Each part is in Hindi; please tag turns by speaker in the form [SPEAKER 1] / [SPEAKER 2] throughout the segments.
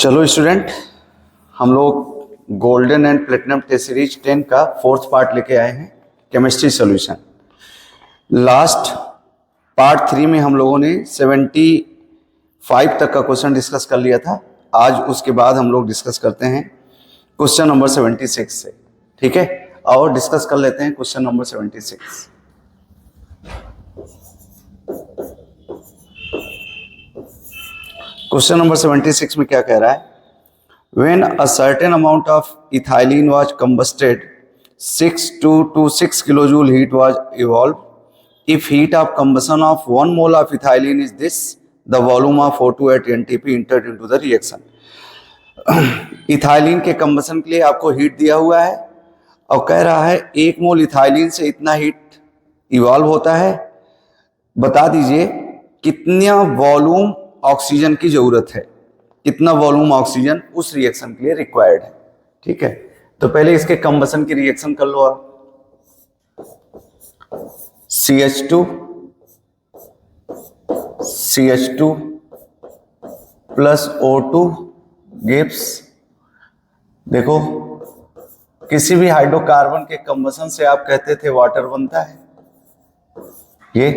[SPEAKER 1] चलो स्टूडेंट, हम लोग golden and platinum test series 10 का फोर्थ पार्ट लेके आए हैं, केमिस्ट्री सॉल्यूशन। लास्ट पार्ट 3 में हम लोगों ने 75 तक का क्वेश्चन डिस्कस कर लिया था। आज उसके बाद हम लोग डिस्कस करते हैं क्वेश्चन नंबर 76 से, ठीक है। और डिस्कस कर लेते हैं क्वेश्चन नंबर 76। क्वेश्चन नंबर 76 में क्या कह रहा है? When a certain amount of ethylene was combusted, 6 to 6 kilojoule heat was evolved. If heat of combustion of 1 mole of ethylene is this, the volume of O2 at NTP entered into the reaction. Ethylene के कंबसन के लिए आपको हीट दिया हुआ है और कह रहा है 1 मोल इथाइलिन से इतना हीट इवॉल्व होता है। बता दीजिए कितना वॉल्यूम ऑक्सीजन की जरूरत है, कितना वॉल्यूम ऑक्सीजन उस रिएक्शन के लिए रिक्वायर्ड है, ठीक है। तो पहले इसके कंबसन की रिएक्शन कर लो आप। CH2 प्लस O2 गिव्स, देखो किसी भी हाइड्रोकार्बन के कंबसन से आप कहते थे वाटर बनता है। ये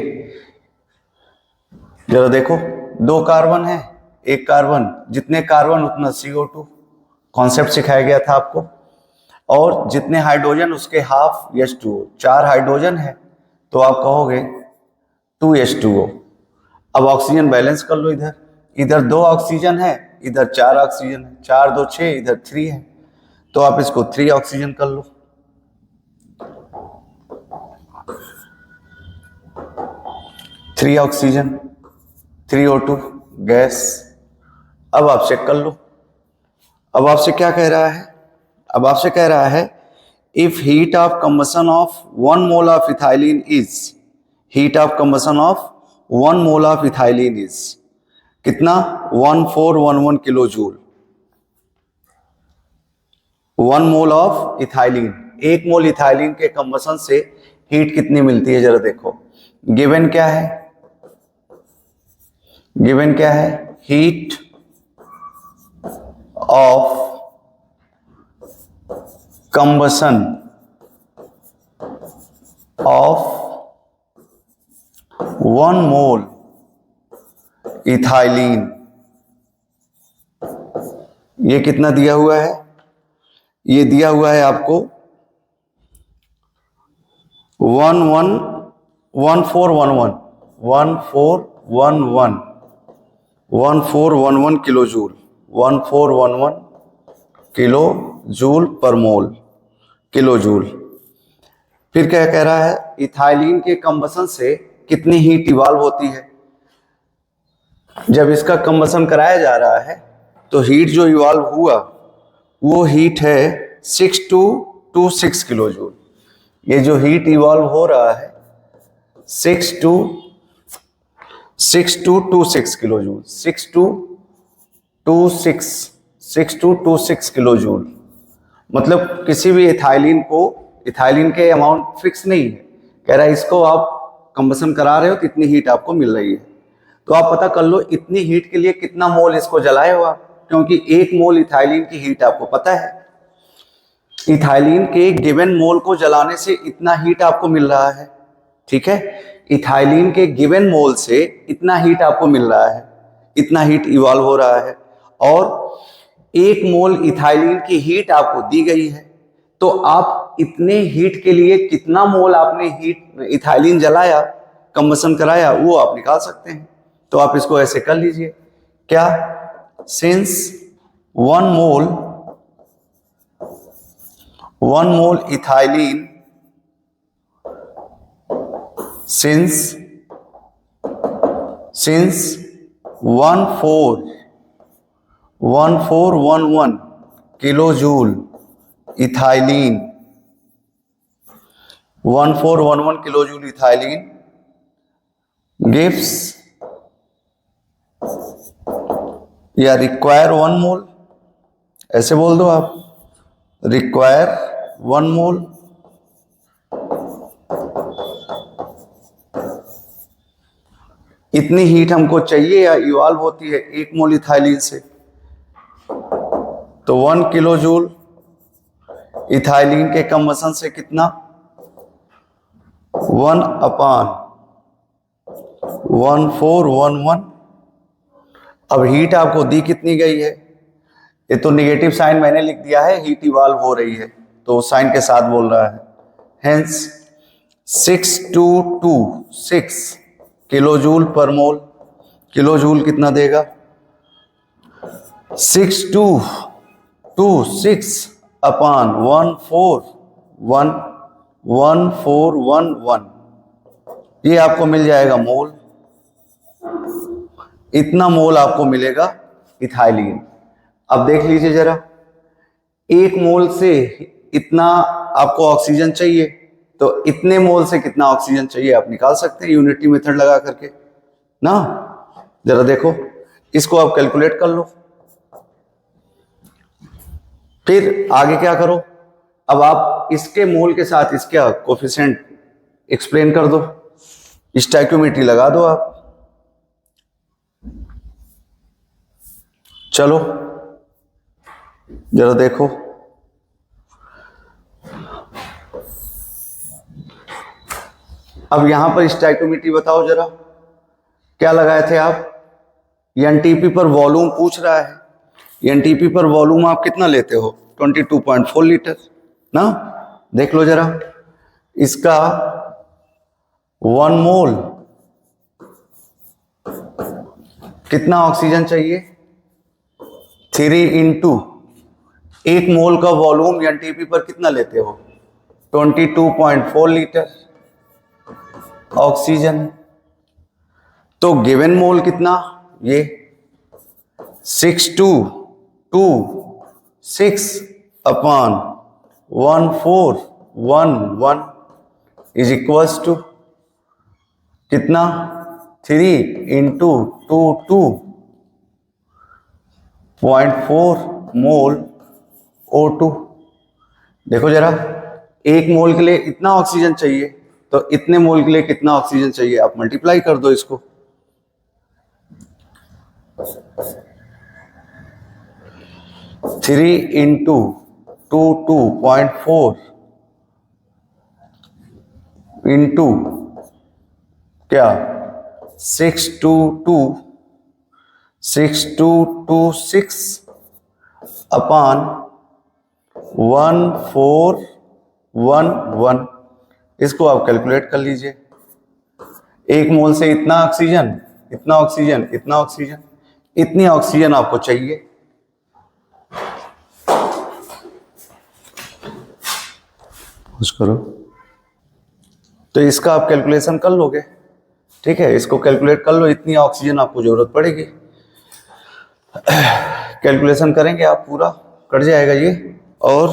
[SPEAKER 1] जरा देखो, 2 कार्बन है, 1 कार्बन, जितने कार्बन उतना CO2, कॉन्सेप्ट सिखाया गया था आपको। और जितने हाइड्रोजन उसके हाफ H2O, 4 हाइड्रोजन है तो आप कहोगे 2H2O। अब ऑक्सीजन बैलेंस कर लो, इधर 2 ऑक्सीजन है, इधर 4 ऑक्सीजन है, 4 2 6, इधर 3 है, तो आप इसको 3 ऑक्सीजन कर लो। Three oxygen, 3 O2 gas. अब आप चेक कर लो, अब आपसे क्या कह रहा है? अब आपसे कह रहा है if heat of combustion of 1 mole of ethylene is, heat of combustion of 1 mole of ethylene is कितना? 1411 kilo joule. 1 mole of ethylene, 1 mole ethylene के कंबसन से हीट कितनी मिलती है जरा देखो। गिवन क्या है? गिवन क्या है? Heat of combustion of 1 mole ethylene, ये कितना दिया हुआ है? ये दिया हुआ है आपको 1411 किलो जूल, 1411 किलो जूल पर मोल, किलो जूल। फिर क्या कह रहा है? इथाइलिन के कंबसन से कितनी हीट इवॉल्व होती है। जब इसका कंबसन कराया जा रहा है तो हीट जो इवॉल्व हुआ वो हीट है 6 to 6 किलो जूल। ये जो हीट इवॉल्व हो रहा है 6 to 6 kilo joule, 6 to 6 kilo joule. मतलब किसी भी इथाइलिन को, इथाइलिन के अमाउंट फिक्स नहीं है, कह रहा है इसको आप कंबसन करा रहे हो तो इतनी हीट आपको मिल रही है। तो आप पता कर लो इतनी हीट के लिए कितना मोल इसको जलाए हो आप, क्योंकि 1 मोल इथाइलिन की हीट आपको पता है। इथाइलिन के गिवन मोल को जलाने से इतना हीट आपको मिल रहा है, ठीक है। इथाइलिन के गिवन मोल से इतना हीट आपको मिल रहा है, इतना हीट इवॉल्व हो रहा है, और 1 मोल इथाइलिन की हीट आपको दी गई है। तो आप इतने हीट के लिए कितना मोल आपने हीट इथाइलिन जलाया, कंबसन कराया, वो आप निकाल सकते हैं। तो आप इसको ऐसे कर लीजिए, क्या? Since 1 mole ethylene, since 1411 kilo joule ethylene, 1411 kilo joule ethylene gives या रिक्वायर 1 मोल, ऐसे बोल दो आप, रिक्वायर 1 मोल। इतनी हीट हमको चाहिए या इवॉल्व होती है 1 मोल इथाइलिन से। तो 1 किलो जूल इथाइलिन के कंबसन से कितना, 1/1411। अब हीट आपको दी कितनी गई है, ये तो निगेटिव साइन मैंने लिख दिया है, हीट इवॉल्व हो रही है तो साइन के साथ बोल रहा है। हेंस 6226 किलो जूल पर मोल। किलो जूल कितना देगा, 6226 अपॉन 1411, ये आपको मिल जाएगा मोल। इतना मोल आपको मिलेगा इथाइलिन। अब देख लीजिए जरा, एक मोल से इतना आपको ऑक्सीजन चाहिए, तो इतने मोल से कितना ऑक्सीजन चाहिए आप निकाल सकते हैं यूनिटी मेथड लगा करके ना। जरा देखो, इसको आप कैलकुलेट कर लो, फिर आगे क्या करो, अब आप इसके मोल के साथ इसका कोफिशिएंट एक्सप्लेन कर दो, स्टोइकियोमेट्री लगा दो आप। चलो जरा देखो, अब यहां पर स्टोइकियोमेट्री बताओ जरा, क्या लगाए थे आप, एनटीपी पर वॉल्यूम पूछ रहा है। एनटीपी पर वॉल्यूम आप कितना लेते हो, 22.4 लीटर ना। देख लो जरा, इसका 1 मोल कितना ऑक्सीजन चाहिए, 3 इंटू 1 मोल का वॉल्यूम एनटीपी पर कितना लेते हो, 22.4 लीटर ऑक्सीजन। तो गिवन मोल कितना, ये 6226 अपॉन 1411 इज इक्वल्स टू कितना, 3 इंटू 22.4 मोल O2। देखो जरा, 1 मोल के लिए इतना ऑक्सीजन चाहिए, तो इतने मोल के लिए कितना ऑक्सीजन चाहिए, आप मल्टीप्लाई कर दो इसको। 3 इंटू 22.4 इंटू क्या, 6226 अपॉन 1411, इसको आप कैलकुलेट कर लीजिए। 1 मोल से इतना ऑक्सीजन, इतना ऑक्सीजन, इतना ऑक्सीजन, इतनी ऑक्सीजन आपको चाहिए। कुछ करो, तो इसका आप कैलकुलेशन कर लोगे, ठीक है, इसको कैलकुलेट कर लो, इतनी ऑक्सीजन आपको जरूरत पड़ेगी। कैलकुलेशन करेंगे आप, पूरा कट जाएगा ये, और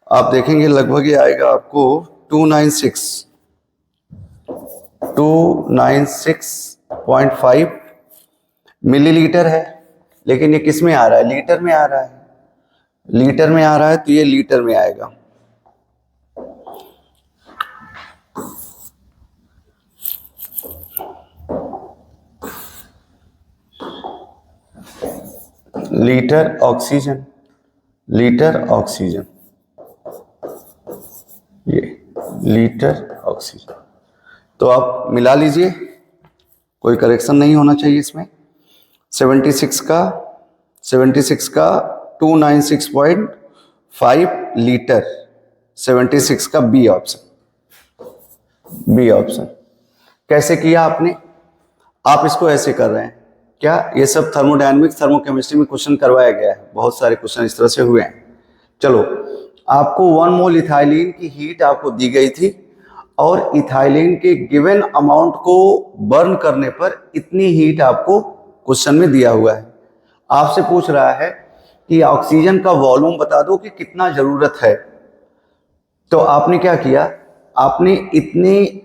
[SPEAKER 1] आप देखेंगे लगभग ये आएगा आपको 296.5 मिलीलीटर है, लेकिन ये किस में आ रहा है, लीटर में आ रहा है। लीटर में आ रहा है तो ये लीटर में आएगा। लीटर ऑक्सीजन, लीटर ऑक्सीजन, ये लीटर ऑक्सीजन। तो आप मिला लीजिए, कोई करेक्शन नहीं होना चाहिए इसमें। 76 का 296.5 लीटर, 76 का बी ऑप्शन। बी ऑप्शन कैसे किया आपने, आप इसको ऐसे कर रहे हैं क्या, ये सब थर्मोडायनेमिक्स थर्मोकेमिस्ट्री में क्वेश्चन करवाया गया है, बहुत सारे क्वेश्चन इस तरह से हुए हैं। चलो, आपको 1 मोल इथाइलिन की हीट आपको दी गई थी, और इथाइलिन के गिवन अमाउंट को बर्न करने पर इतनी हीट आपको क्वेश्चन में दिया हुआ है। आपसे पूछ रहा है कि ऑक्सीजन का वॉल्यूम बता दो कि कितना जरूरत है। तो आपने क्या किया, आपने इतनी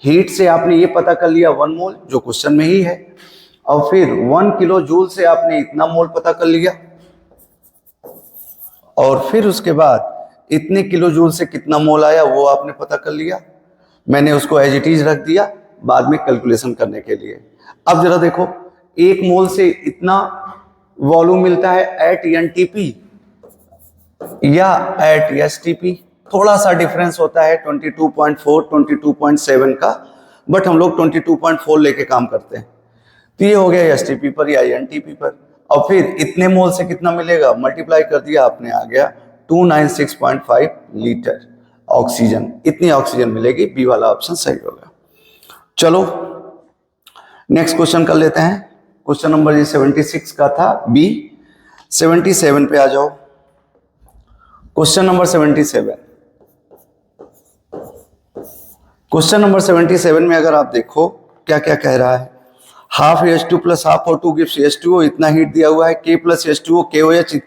[SPEAKER 1] हीट से आपने ये पता कर लिया 1 मोल, जो क्वेश्चन में ही है, और फिर 1 किलो जूल से आपने इतना मोल पता कर लिया, और फिर उसके बाद इतने किलो जूल से कितना मोल आया वो आपने पता कर लिया। मैंने उसको एज इट इज रख दिया बाद में कैलकुलेशन करने के लिए। अब जरा देखो, 1 मोल से इतना वॉल्यूम मिलता है एट एनटीपी, या एट एसटीपी। थोड़ा सा डिफरेंस होता है 22.4 22.7 का, बट हम लोग 22.4 लेके काम करते हैं। तो ये हो गया एसटीपी पर या एनटीपी पर। और फिर इतने मोल से कितना मिलेगा, मल्टीप्लाई कर दिया आपने, आ गया 296.5 लीटर ऑक्सीजन। इतनी ऑक्सीजन मिलेगी, बी वाला ऑप्शन सही होगा। चलो नेक्स्ट क्वेश्चन कर लेते हैं। क्वेश्चन नंबर ये 76 का था, बी। 77 पे आ जाओ। Question number 77। क्वेश्चन नंबर 77 में अगर आप देखो क्या क्या कह रहा है, half H2 plus half O2 gives H2O, इतना हीट दिया हुआ है, K प्लस H2O KOH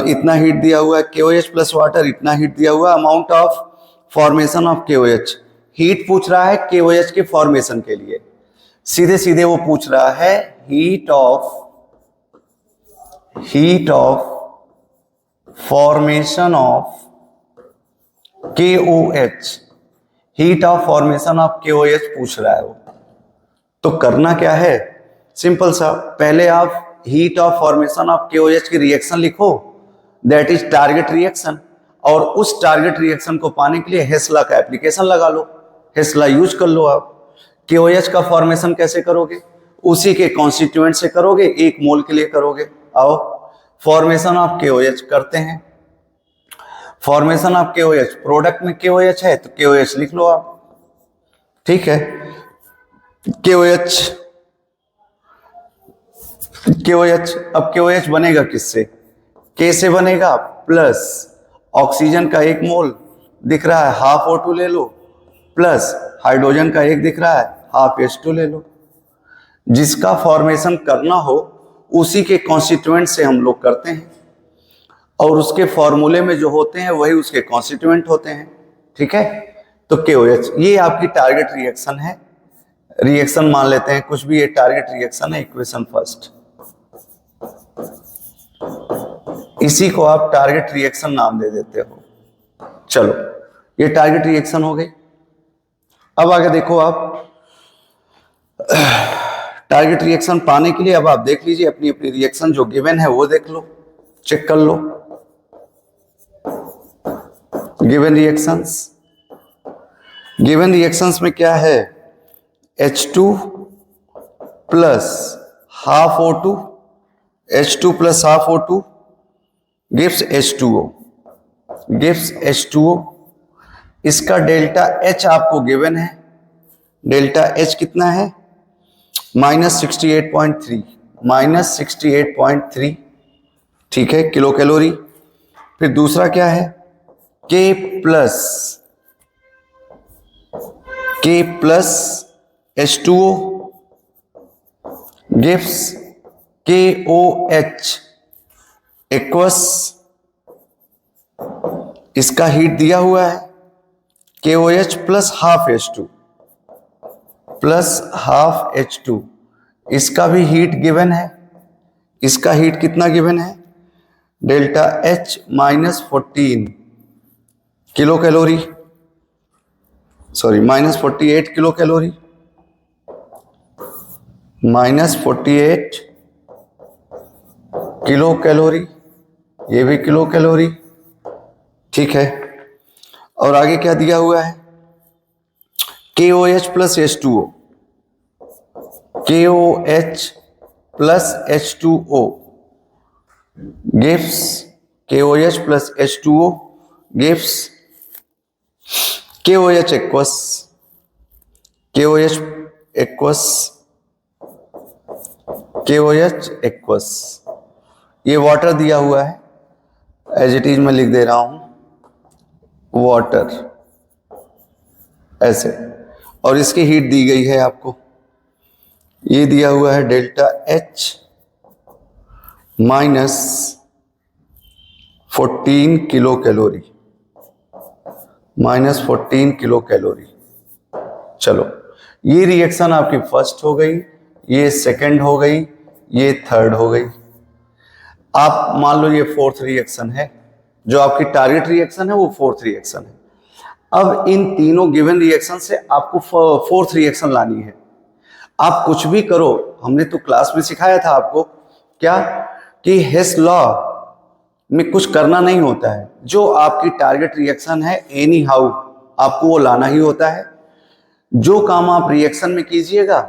[SPEAKER 1] इतना हीट दिया हुआ है, KOH प्लस वाटर इतना हीट दिया हुआ है, amount of formation of KOH। Heat पूछ रहा है KOH के फॉर्मेशन के लिए, सीधे सीधे वो पूछ रहा है heat of formation of KOH, heat of formation of KOH पूछ रहा है वो। तो करना क्या है, सिंपल सा, पहले आप heat of formation of KOH की रिएक्शन लिखो, दैट इज टारगेट रिएक्शन, और उस टारगेट रिएक्शन को पाने के लिए हेस लॉ का एप्लीकेशन लगा लो, हेस लॉ यूज कर लो। आप KOH का फॉर्मेशन कैसे करोगे, उसी के कॉन्स्टिट्यूएंट से करोगे, एक मोल के लिए करोगे। आओ फॉर्मेशन ऑफ KOH करते हैं। फॉर्मेशन ऑफ KOH, प्रोडक्ट में KOH है तो KOH लिख लो आप, ठीक है। KOH, अब KOH बनेगा किससे, K से बनेगा, प्लस ऑक्सीजन का एक मोल दिख रहा है, हाफ O2 ले लो, प्लस हाइड्रोजन का एक दिख रहा है, हाफ H2 ले लो। जिसका फॉर्मेशन करना हो उसी के कॉन्स्टिट्यूएंट से हम लोग करते हैं, और उसके फॉर्मूले में जो होते हैं वही उसके कॉन्स्टिट्यूएंट होते हैं, ठीक है। तो KOH ये आपकी टारगेट रिएक्शन है, रिएक्शन मान लेते हैं कुछ भी, ये टारगेट रिएक्शन है, इक्वेशन फर्स्ट, इसी को आप टारगेट रिएक्शन नाम दे देते हो। चलो ये टारगेट रिएक्शन हो गई। अब आगे देखो आप, टारगेट रिएक्शन पाने के लिए अब आप देख लीजिए अपनी अपनी रिएक्शन जो गिवन है वो देख लो, चेक कर लो। गिवन रिएक्शंस में क्या है, H2 plus half O2, H2 plus half O2 gives H2O। इसका डेल्टा H आपको गिवन है, डेल्टा H कितना है, -68.3, ठीक है, किलो कैलोरी। फिर दूसरा क्या है, K plus H2O gives KOH aqueous. इसका हीट दिया हुआ है KOH प्लस हाफ H2, इसका भी हीट गिवन है, इसका हीट कितना गिवन है, delta H -14 kilo calorie, sorry -48 kilo calorie, -48 kilo calorie, ये भी किलो कैलोरी, ठीक है। और आगे क्या दिया हुआ है, KOH plus H2O, KOH plus H2O gives KOH plus H2O gives KOH aqueous. ये वाटर दिया हुआ है, एज इट इज मैं लिख दे रहा हूं, वाटर ऐसे, और इसकी हीट दी गई है आपको, ये दिया हुआ है delta H -14 kilo calorie, -14 kilo calorie. चलो ये रिएक्शन आपकी फर्स्ट हो गई, ये सेकंड हो गई, ये थर्ड हो गई। आप मान लो ये फोर्थ रिएक्शन है, जो आपकी टारगेट रिएक्शन है वो फोर्थ रिएक्शन है। अब इन तीनों गिवन रिएक्शन से आपको फोर्थ रिएक्शन लानी है। आप कुछ भी करो, हमने तो क्लास में सिखाया था आपको क्या, कि हेस लॉ में कुछ करना नहीं होता है, जो आपकी टारगेट रिएक्शन है एनी हाउ आपको वो लाना ही होता है। जो काम आप रिएक्शन में कीजिएगा,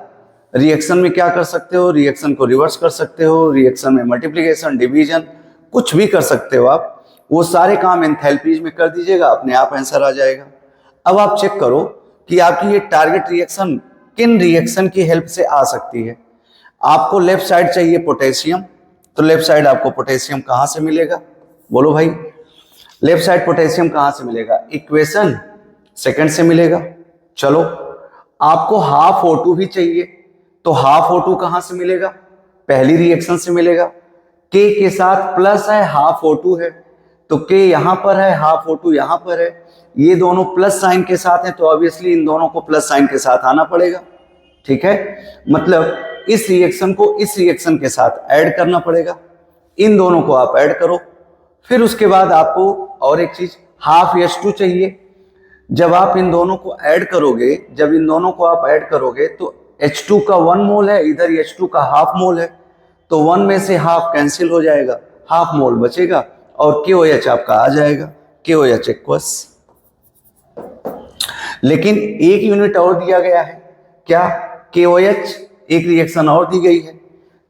[SPEAKER 1] रिएक्शन में क्या कर सकते हो, रिएक्शन को रिवर्स कर सकते हो, रिएक्शन में मल्टीप्लिकेशन, डिवीजन, कुछ भी कर सकते हो आप, वो सारे काम एंथैल्पीज में कर दीजिएगा, अपने आप आंसर आ जाएगा। अब आप चेक करो कि आपकी ये टारगेट रिएक्शन किन रिएक्शन की हेल्प से आ सकती है। आपको लेफ्ट साइड चाहिए पोटेशियम, तो लेफ्ट साइड आपको पोटेशियम कहाँ से मिलेगा, बोलो भाई, लेफ्ट साइड पोटेशियम कहाँ से मिलेगा, इक्वेशन सेकंड से मिलेगा। चलो, आपको हाफ O2 भी चाहिए, तो हाफ O2 कहाँ से मिलेगा, पहली रिएक्शन से मिलेगा। K के साथ प्लस है, हाफ O2 है, तो K यहां पर है, हाफ O2 यहां पर है, ये दोनों प्लस साइन के साथ हैं, तो ऑब्वियसली इन दोनों को प्लस साइन के साथ आना पड़ेगा। ठीक है, मतलब इस रिएक्शन को इस रिएक्शन के साथ ऐड करना पड़ेगा, इन दोनों को आप ऐड करो। फिर उसके बाद आपको और एक चीज हाफ H2 चाहिए। जब आप इन दोनों को ऐड करोगे, जब इन दोनों को आप ऐड करोगे तो H2 का 1 मोल है, इधर H2 का हाफ मोल है, तो 1 में से हाफ कैंसिल हो जाएगा, हाफ मोल बचेगा और KOH आपका आ जाएगा, KOH एक्वस। लेकिन एक यूनिट और दिया गया है, क्या, KOH एक रिएक्शन और दी गई है।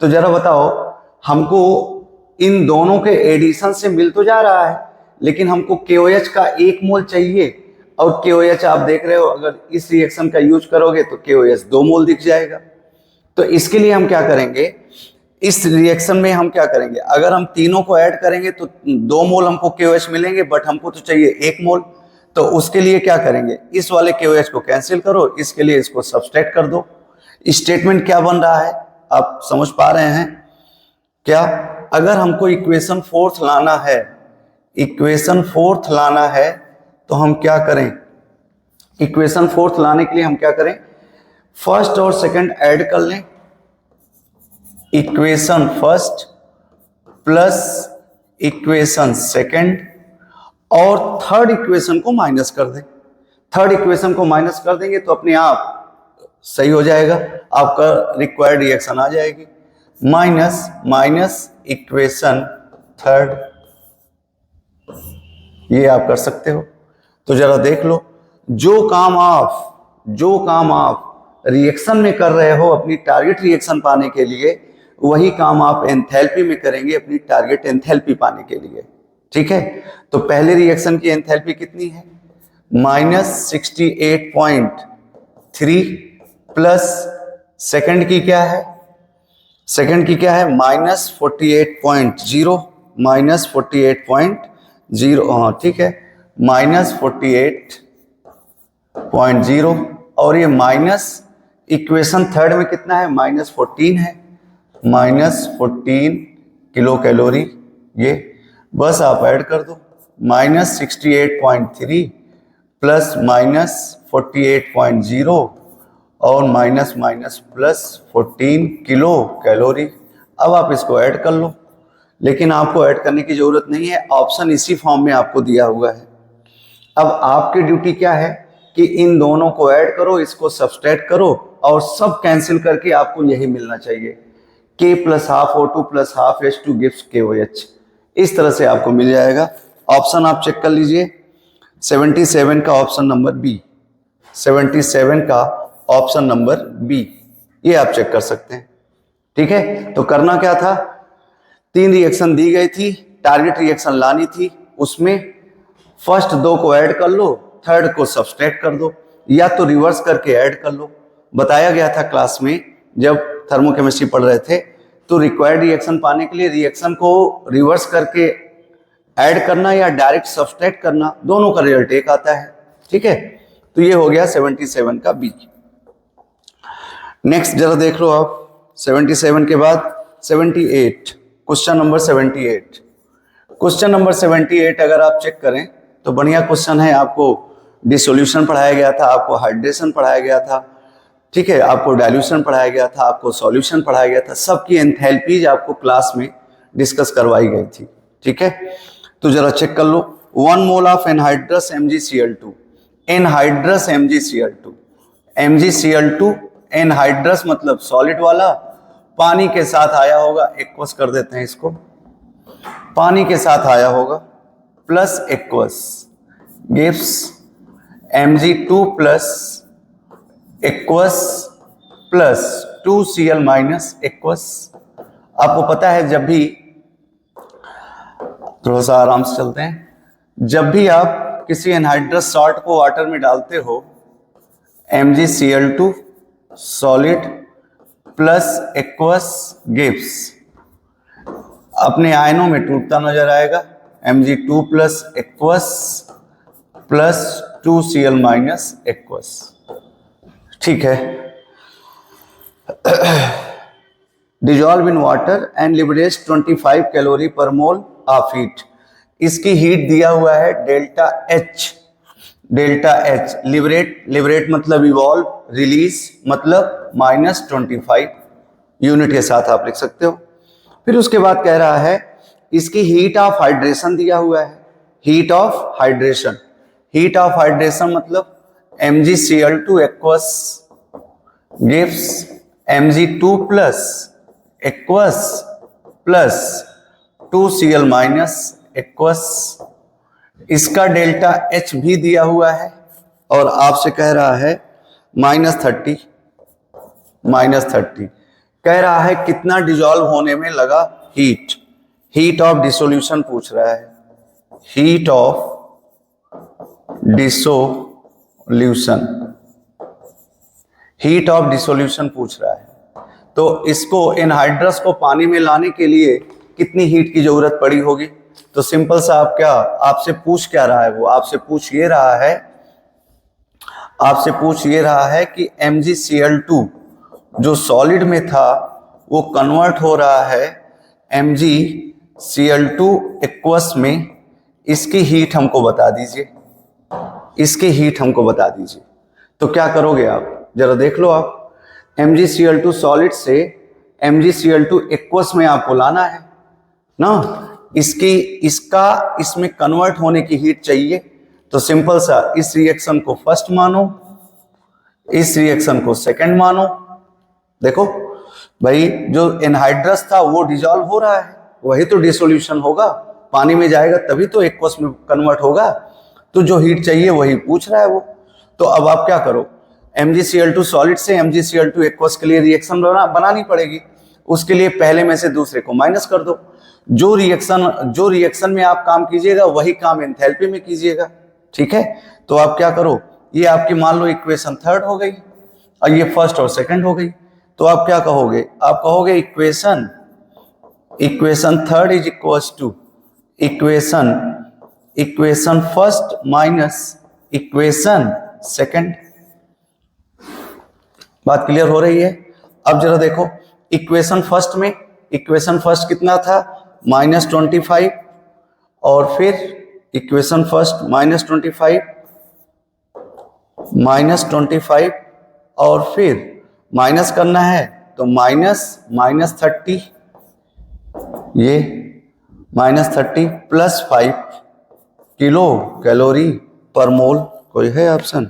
[SPEAKER 1] तो जरा बताओ, हमको इन दोनों के एडिशन से मिल तो जा रहा है, लेकिन हमको KOH का 1 मोल चाहिए, और KOH आप देख रहे हो अगर इस रिएक्शन का यूज करोगे तो KOH 2 मोल दिख जाएगा। तो इसके लिए हम क्या करेंगे, इस रिएक्शन में हम क्या करेंगे, अगर हम तीनों को ऐड करेंगे तो 2 मोल हमको KOH मिलेंगे, बट हमको तो चाहिए 1 मोल। तो उसके लिए क्या करेंगे, इस वाले KOH को कैंसिल करो, इसके लिए इसको सब्सट्रैक्ट कर दो। स्टेटमेंट क्या बन रहा है, आप समझ पा रहे हैं क्या। अगर हमको इक्वेशन फोर्थ लाना है, इक्वेशन फोर्थ लाना है, तो हम क्या करें, इक्वेशन फोर्थ लाने के लिए हम क्या करें, फर्स्ट और सेकंड ऐड कर लें, equation first plus equation second, और थर्ड इक्वेशन को माइनस कर दें। थर्ड इक्वेशन को माइनस कर देंगे तो अपने आप सही हो जाएगा, आपका रिक्वायर्ड रिएक्शन आ जाएगी। माइनस माइनस इक्वेशन थर्ड, ये आप कर सकते हो। तो जरा देख लो, जो काम आप रिएक्शन में कर रहे हो अपनी टारगेट रिएक्शन पाने के लिए, वही काम आप एंथैल्पी में करेंगे अपनी टारगेट एंथैल्पी पाने के लिए। ठीक है, तो पहले रिएक्शन की एंथैल्पी कितनी है, -68.3 प्लस सेकंड की क्या है, सेकंड की क्या है -48.0, -48.0, हाँ ठीक है, -48.0, और ये माइनस इक्वेशन थर्ड में कितना है, -14 है, -14 किलो कैलोरी। ये बस आप ऐड कर दो, -68.3 प्लस -48.0 और minus minus plus 14 kilo calorie. अब आप इसको ऐड कर लो, लेकिन आपको ऐड करने की जरूरत नहीं है, ऑप्शन इसी फॉर्म में आपको दिया हुआ है। अब आपकी ड्यूटी क्या है कि इन दोनों को ऐड करो, इसको सब्सट्रैक्ट करो, और सब कैंसिल करके आपको यही मिलना चाहिए, K plus half O2 plus half H2 gives KOH। इस तरह से आपको मिल जाएगा। ऑप्शन आप चेक कर लीजिए, 77 का ऑप्शन नंबर बी, 77 का ऑप्शन नंबर बी, ये आप चेक कर सकते हैं। ठीक है, तो करना क्या था, 3 रिएक्शन दी गई थी, टारगेट रिएक्शन लानी थी, उसमें फर्स्ट 2 को ऐड कर लो, थर्ड को सब्सट्रैक्ट कर दो, या तो रिवर्स करके ऐड कर लो। बताया गया था क्लास में जब थर्मोकेमिस्ट्री पढ़ रहे थे, तो रिक्वायर्ड रिएक्शन पाने के लिए रिएक्शन को रिवर्स करके ऐड करना या डायरेक्ट सब्सट्रैक्ट करना, दोनों का रिजल्ट एक आता है। ठीक है, तो ये हो गया 77 का बी। नेक्स्ट जरा देख लो आप, 77 के बाद 78, क्वेश्चन नंबर 78। क्वेश्चन नंबर 78 अगर आप चेक करें तो बढ़िया क्वेश्चन है। आपको डिसोल्यूशन पढ़ाया गया था, आपको हाइड्रेशन पढ़ाया गया था, ठीक है, आपको डाइल्यूशन पढ़ाया गया था, आपको सॉल्यूशन पढ़ाया गया था, सबकी एंथैल्पीज आपको क्लास में डिस्कस करवाई गई थी। ठीक है, तो जरा चेक कर लो, 1 mole of anhydrous MgCl2, anhydrous MgCl2, MgCl2 anhydrous मतलब सॉलिड वाला, पानी के साथ आया होगा, एक्वस कर देते हैं इसको, पानी के साथ आया होगा, plus aqueous gives Mg2 plus aqueous plus 2Cl minus aqueous. आपको पता है जब भी, थोड़ा सा आराम से चलते हैं, जब भी आप किसी एनहाइड्रस सॉल्ट को वाटर में डालते हो, MgCl2 solid plus aqueous gives, अपने आयनों में टूटता नजर आएगा, Mg2 plus aqueous plus 2Cl minus aqueous. ठीक है। Dissolve in water and liberates 25 calorie पर मोल ऑफ हीट। इसकी हीट दिया हुआ है delta H. Delta H liberate मतलब इवॉल्व, रिलीज मतलब -25 यूनिट के साथ आप लिख सकते हो। फिर उसके बाद कह रहा है इसकी हीट ऑफ हाइड्रेशन दिया हुआ है। Heat of hydration, heat of hydration मतलब MgCl2 aqueous gives Mg2 plus aqueous plus 2Cl minus aqueous. इसका डेल्टा H भी दिया हुआ है और आपसे कह रहा है -30 कह रहा है कितना डिजॉल्व होने में लगा हीट। हीट ऑफ डिसोल्यूशन पूछ रहा है, heat of dissolution, heat of dissolution पूछ रहा है। तो इसको एनहाइड्रस को पानी में लाने के लिए कितनी हीट की जरूरत पड़ी होगी? तो सिंपल सा आप क्या, आपसे पूछ क्या रहा है वो? आपसे पूछ ये रहा है कि MgCl2 जो सॉलिड में था वो कन्वर्ट हो रहा है MgCl2 एक्वस में। इसकी हीट हमको बता दीजिए, इसकी हीट हमको बता दीजिए। तो क्या करोगे आप, जरा देख लो आप। MgCl2 सॉलिड से MgCl2 एक्वस में आपको लाना है ना। इसमें कन्वर्ट होने की हीट चाहिए। तो सिंपल सा, इस रिएक्शन को फर्स्ट मानो, इस रिएक्शन को सेकंड मानो। देखो भाई, जो एनहाइड्रस था वो डिजॉल्व हो रहा है, वही तो डिसोल्यूशन होगा, पानी में जाएगा तभी तो एक्वस में कन्वर्ट होगा। तो जो हीट चाहिए वही पूछ रहा है वो। तो अब आप क्या करो, MgCl2 सॉलिड से MgCl2 एक्वस के लिए रिएक्शन बनानी पड़ेगी। उसके लिए पहले में से दूसरे को माइनस कर दो। जो रिएक्शन में आप काम कीजिएगा वही काम एंथैल्पी में कीजिएगा। ठीक है। तो आप क्या करो, ये आपकी मान लो इक्वेशन थर्ड हो गई और ये फर्स्ट और सेकंड हो गई। तो आप क्या कहोगे, आप कहोगे equation third is equals to equation first minus equation second. बात क्लियर हो रही है? अब जरा देखो, इक्वेशन फर्स्ट कितना था, -25, और फिर इक्वेशन फर्स्ट -25 और फिर माइनस करना है तो -30, ये -30 प्लस 5 किलो कैलोरी पर मोल। कोई है ऑप्शन?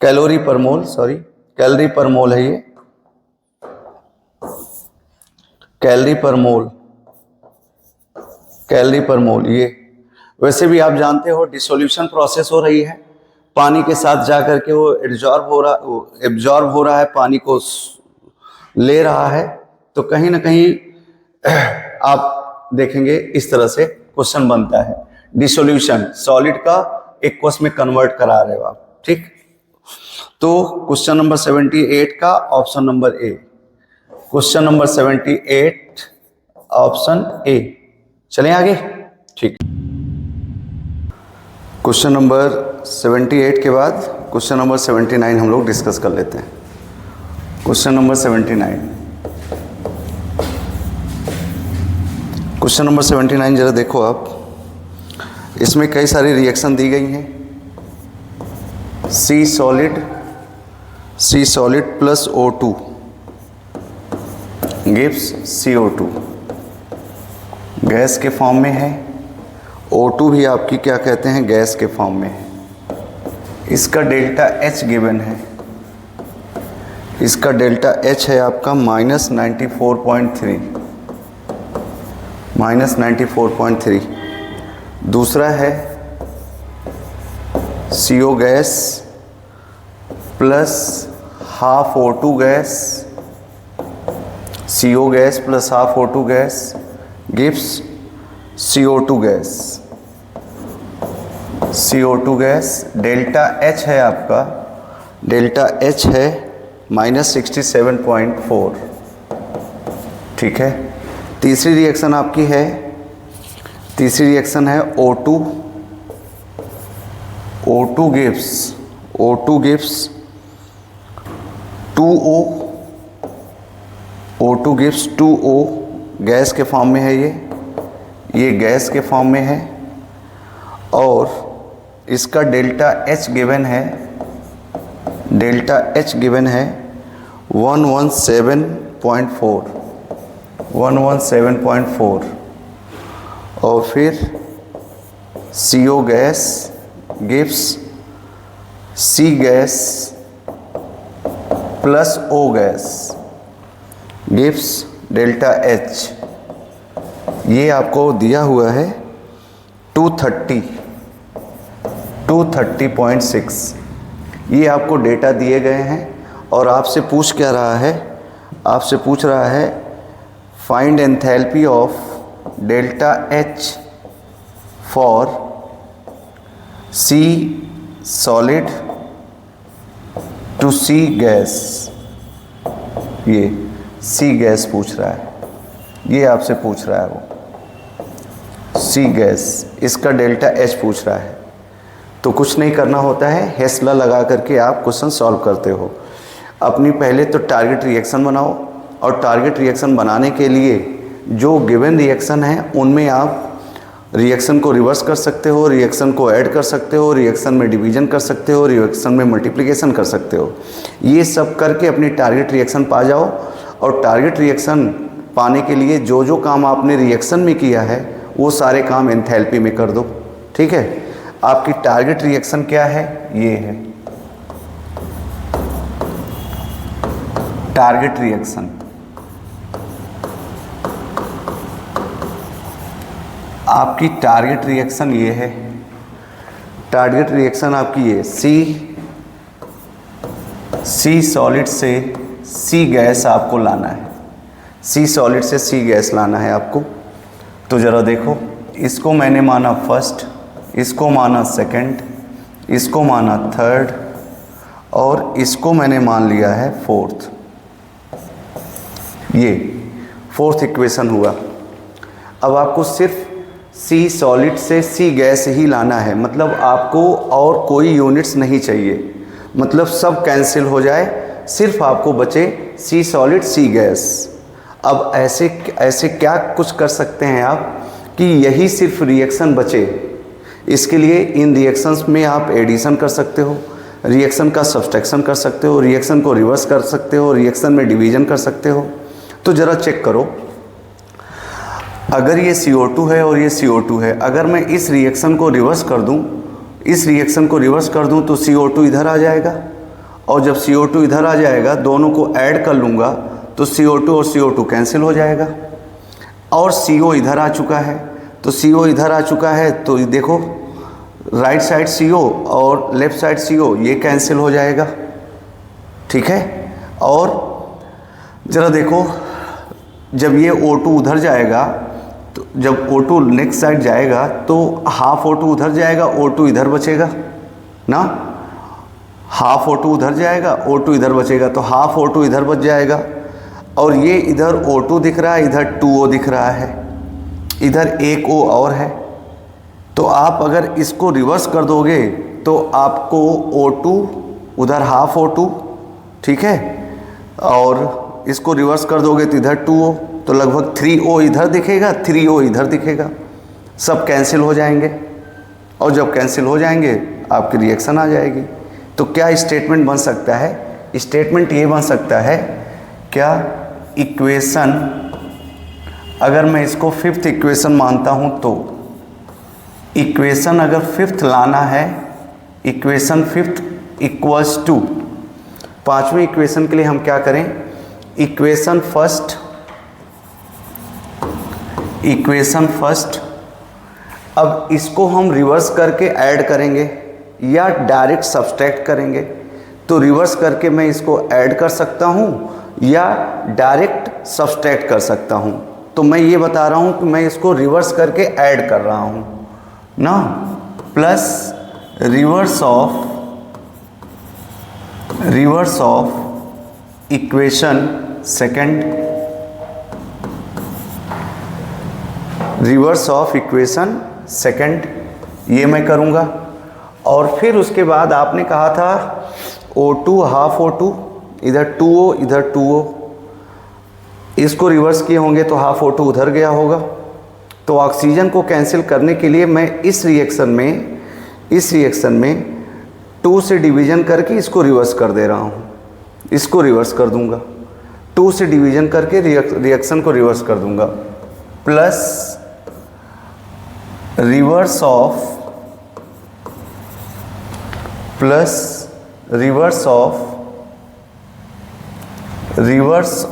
[SPEAKER 1] कैलोरी पर मोल, सॉरी कैलोरी पर मोल है, ये कैलोरी पर मोल। ये वैसे भी आप जानते हो डिसोल्यूशन प्रोसेस हो रही है, पानी के साथ जा करके वो एब्जॉर्ब हो रहा है, पानी को ले रहा है। तो कहीं ना कहीं आप देखेंगे इस तरह से क्वेश्चन बनता है, डिसोल्यूशन सॉलिड का एक्वस में कन्वर्ट करा रहे हो आप। ठीक। तो क्वेश्चन नंबर 78 का option number A, question number 78 option A. चलें आगे। ठीक। क्वेश्चन नंबर 78 के बाद क्वेश्चन नंबर 79 हम लोग डिस्कस कर लेते हैं। क्वेश्चन नंबर 79, क्वेश्चन नंबर 79 जरा देखो आप। इसमें कई सारी रिएक्शन दी गई हैं। C solid plus O2 gives CO2, gas के फॉर्म में है। O2 भी आपकी क्या कहते हैं, गैस के फॉर्म में है। इसका डेल्टा H गिवन है, इसका डेल्टा H है आपका -94.3, -94.3। दूसरा है CO gas plus half O2 gas, CO gas plus half O2 gas gives CO2 gas. CO2 gas delta H है आपका, डेल्टा H है -67.4। ठीक है। तीसरी रिएक्शन आपकी है, तीसरी रिएक्शन है O2 gives 2O, O2 gives 2O, gas के फॉर्म में है ये गैस के फॉर्म में है, और इसका डेल्टा H गिवन है, डेल्टा H गिवन है 117.4, और फिर CO gas gives C gas plus O gas gives delta H। ये आपको दिया हुआ है 230.6। ये आपको डेटा दिए गए हैं, और आपसे पूछ क्या रहा है, आपसे पूछ रहा है find enthalpy of delta H for C solid to C gas. ये C गैस पूछ रहा है, ये आपसे पूछ रहा है वो C गैस, इसका डेल्टा H पूछ रहा है। तो कुछ नहीं करना होता है, हेस्ला लगा करके आप क्वेश्चन सॉल्व करते हो। अपनी पहले तो टारगेट रिएक्शन बनाओ, और टारगेट रिएक्शन बनाने के लिए जो गिवन रिएक्शन है उनमें आप रिएक्शन को रिवर्स कर सकते हो, रिएक्शन को ऐड कर सकते हो, रिएक्शन में डिवीजन कर सकते हो, रिएक्शन में मल्टीप्लिकेशन कर सकते हो। ये सब करके अपनी टारगेट रिएक्शन पा जाओ, और टारगेट रिएक्शन पाने के लिए जो जो काम आपने रिएक्शन में किया है वो सारे काम एंथैल्पी में कर दो। ठीक है। आपकी टारगेट रिएक्शन क्या है, ये है टारगेट रिएक्शन। आपकी टारगेट रिएक्शन ये है, टारगेट रिएक्शन आपकी ये सी सॉलिड से C गैस आपको लाना है, C सॉलिड से C गैस लाना है आपको। तो ज़रा देखो, इसको मैंने माना फर्स्ट, इसको माना सेकंड, इसको माना थर्ड, और इसको मैंने मान लिया है फोर्थ। ये फोर्थ इक्वेशन हुआ। अब आपको सिर्फ C सॉलिड से C गैस ही लाना है, मतलब आपको और कोई यूनिट्स नहीं चाहिए, मतलब सब कैंसिल हो जाए, सिर्फ आपको बचे C सॉलिड C गैस। अब ऐसे क्या कुछ कर सकते हैं आप कि यही सिर्फ रिएक्शन बचे। इसके लिए इन रिएक्शंस में आप एडिशन कर सकते हो, रिएक्शन का सब्सट्रैक्शन कर सकते हो, रिएक्शन को रिवर्स कर सकते हो, रिएक्शन में डिवीजन कर सकते हो। तो ज़रा चेक करो, अगर ये CO2 है और ये CO2 है, अगर मैं इस रिएक्शन को रिवर्स कर दूं, इस रिएक्शन को रिवर्स कर दूं तो CO2 इधर आ जाएगा, और जब CO2 इधर आ जाएगा दोनों को ऐड कर लूँगा तो CO2 और CO2 कैंसिल हो जाएगा, और CO इधर आ चुका है। तो CO इधर आ चुका है तो देखो राइट साइड CO और लेफ़्ट साइड CO ये कैंसिल हो जाएगा। ठीक है। और ज़रा देखो, जब ये O2 उधर जाएगा, तो जब O2 नेक्स्ट साइड जाएगा तो हाफ O2 उधर जाएगा, O2 इधर बचेगा ना, हाफ O2 उधर जाएगा, O2 इधर बचेगा, तो हाफ O2 इधर बच जाएगा। और ये इधर O2 दिख रहा है, इधर 2O दिख रहा है, इधर एक O और है। तो आप अगर इसको रिवर्स कर दोगे तो आपको O2 उधर हाफ O2, ठीक है, और इसको रिवर्स कर दोगे तो इधर 2O, तो लगभग 3O इधर दिखेगा, 3O इधर दिखेगा, सब कैंसिल हो जाएंगे। और जब कैंसिल हो जाएंगे आपकी रिएक्शन आ जाएगी। तो क्या स्टेटमेंट बन सकता है? स्टेटमेंट ये बन सकता है क्या, इक्वेशन अगर मैं इसको फिफ्थ इक्वेशन मानता हूँ तो इक्वेशन अगर फिफ्थ लाना है, इक्वेशन फिफ्थ इक्वल्स टू, पांचवें इक्वेशन के लिए हम क्या करें, इक्वेशन फर्स्ट इक्वेशन फर्स्ट। अब इसको हम रिवर्स करके ऐड करेंगे या डायरेक्ट सब्सट्रैक्ट करेंगे। तो रिवर्स करके मैं इसको ऐड कर सकता हूँ या डायरेक्ट सब्सट्रैक्ट कर सकता हूँ। तो मैं ये बता रहा हूँ कि मैं इसको रिवर्स करके ऐड कर रहा हूँ ना। Plus reverse of equation second, reverse of equation second, ये मैं करूँगा। और फिर उसके बाद आपने कहा था O2 हाफ O2, इधर 2O इधर 2O, इसको रिवर्स किए होंगे तो हाफ O2 उधर गया होगा। तो ऑक्सीजन को कैंसिल करने के लिए मैं इस रिएक्शन में 2 से डिवीज़न करके इसको रिवर्स कर दे रहा हूँ, इसको रिवर्स कर दूंगा। 2 से डिवीज़न करके रिएक्शन को रिवर्स कर दूंगा। Plus reverse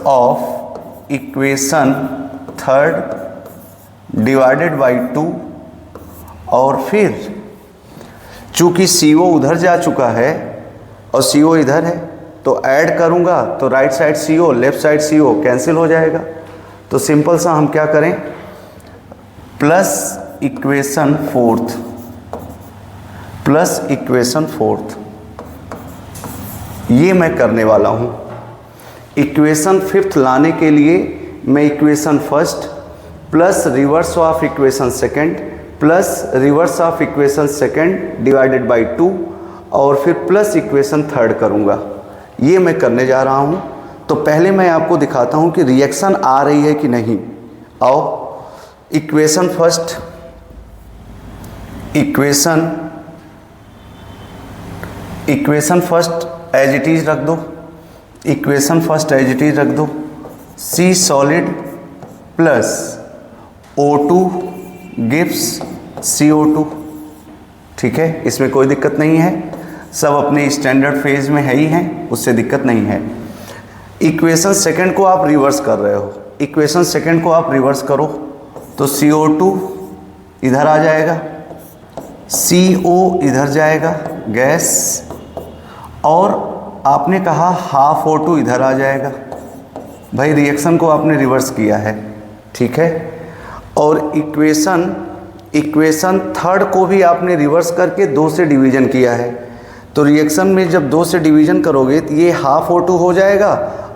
[SPEAKER 1] of equation third divided by 2। और फिर चूंकि CO उधर जा चुका है और CO इधर है तो ऐड करूंगा तो right side CO left side CO cancel हो जाएगा। तो सिंपल सा हम क्या करें, प्लस इक्वेशन फोर्थ, ये मैं करने वाला हूँ। इक्वेशन फिफ्थ लाने के लिए मैं equation first plus reverse of equation second plus reverse of equation second divided by 2 और फिर प्लस इक्वेशन थर्ड करूँगा। ये मैं करने जा रहा हूँ। तो पहले मैं आपको दिखाता हूँ कि रिएक्शन आ रही है कि नहीं। आओ, equation first, equation first as it is रख दो, equation first as it is रख दो। C solid plus O2 gives CO2, ठीक है, इसमें कोई दिक्कत नहीं है, सब अपने स्टैंडर्ड फेज में है ही हैं, उससे दिक्कत नहीं है। इक्वेशन सेकंड को आप रिवर्स कर रहे हो, इक्वेशन सेकंड को आप रिवर्स करो तो CO2 इधर आ जाएगा, CO इधर जाएगा गैस, और आपने कहा हाफ O2 इधर आ जाएगा। भाई रिएक्शन को आपने रिवर्स किया है, ठीक है। और इक्वेशन थर्ड को भी आपने रिवर्स करके 2 से डिवीज़न किया है। तो रिएक्शन में जब 2 से डिवीज़न करोगे तो ये हाफ O2 हो जाएगा,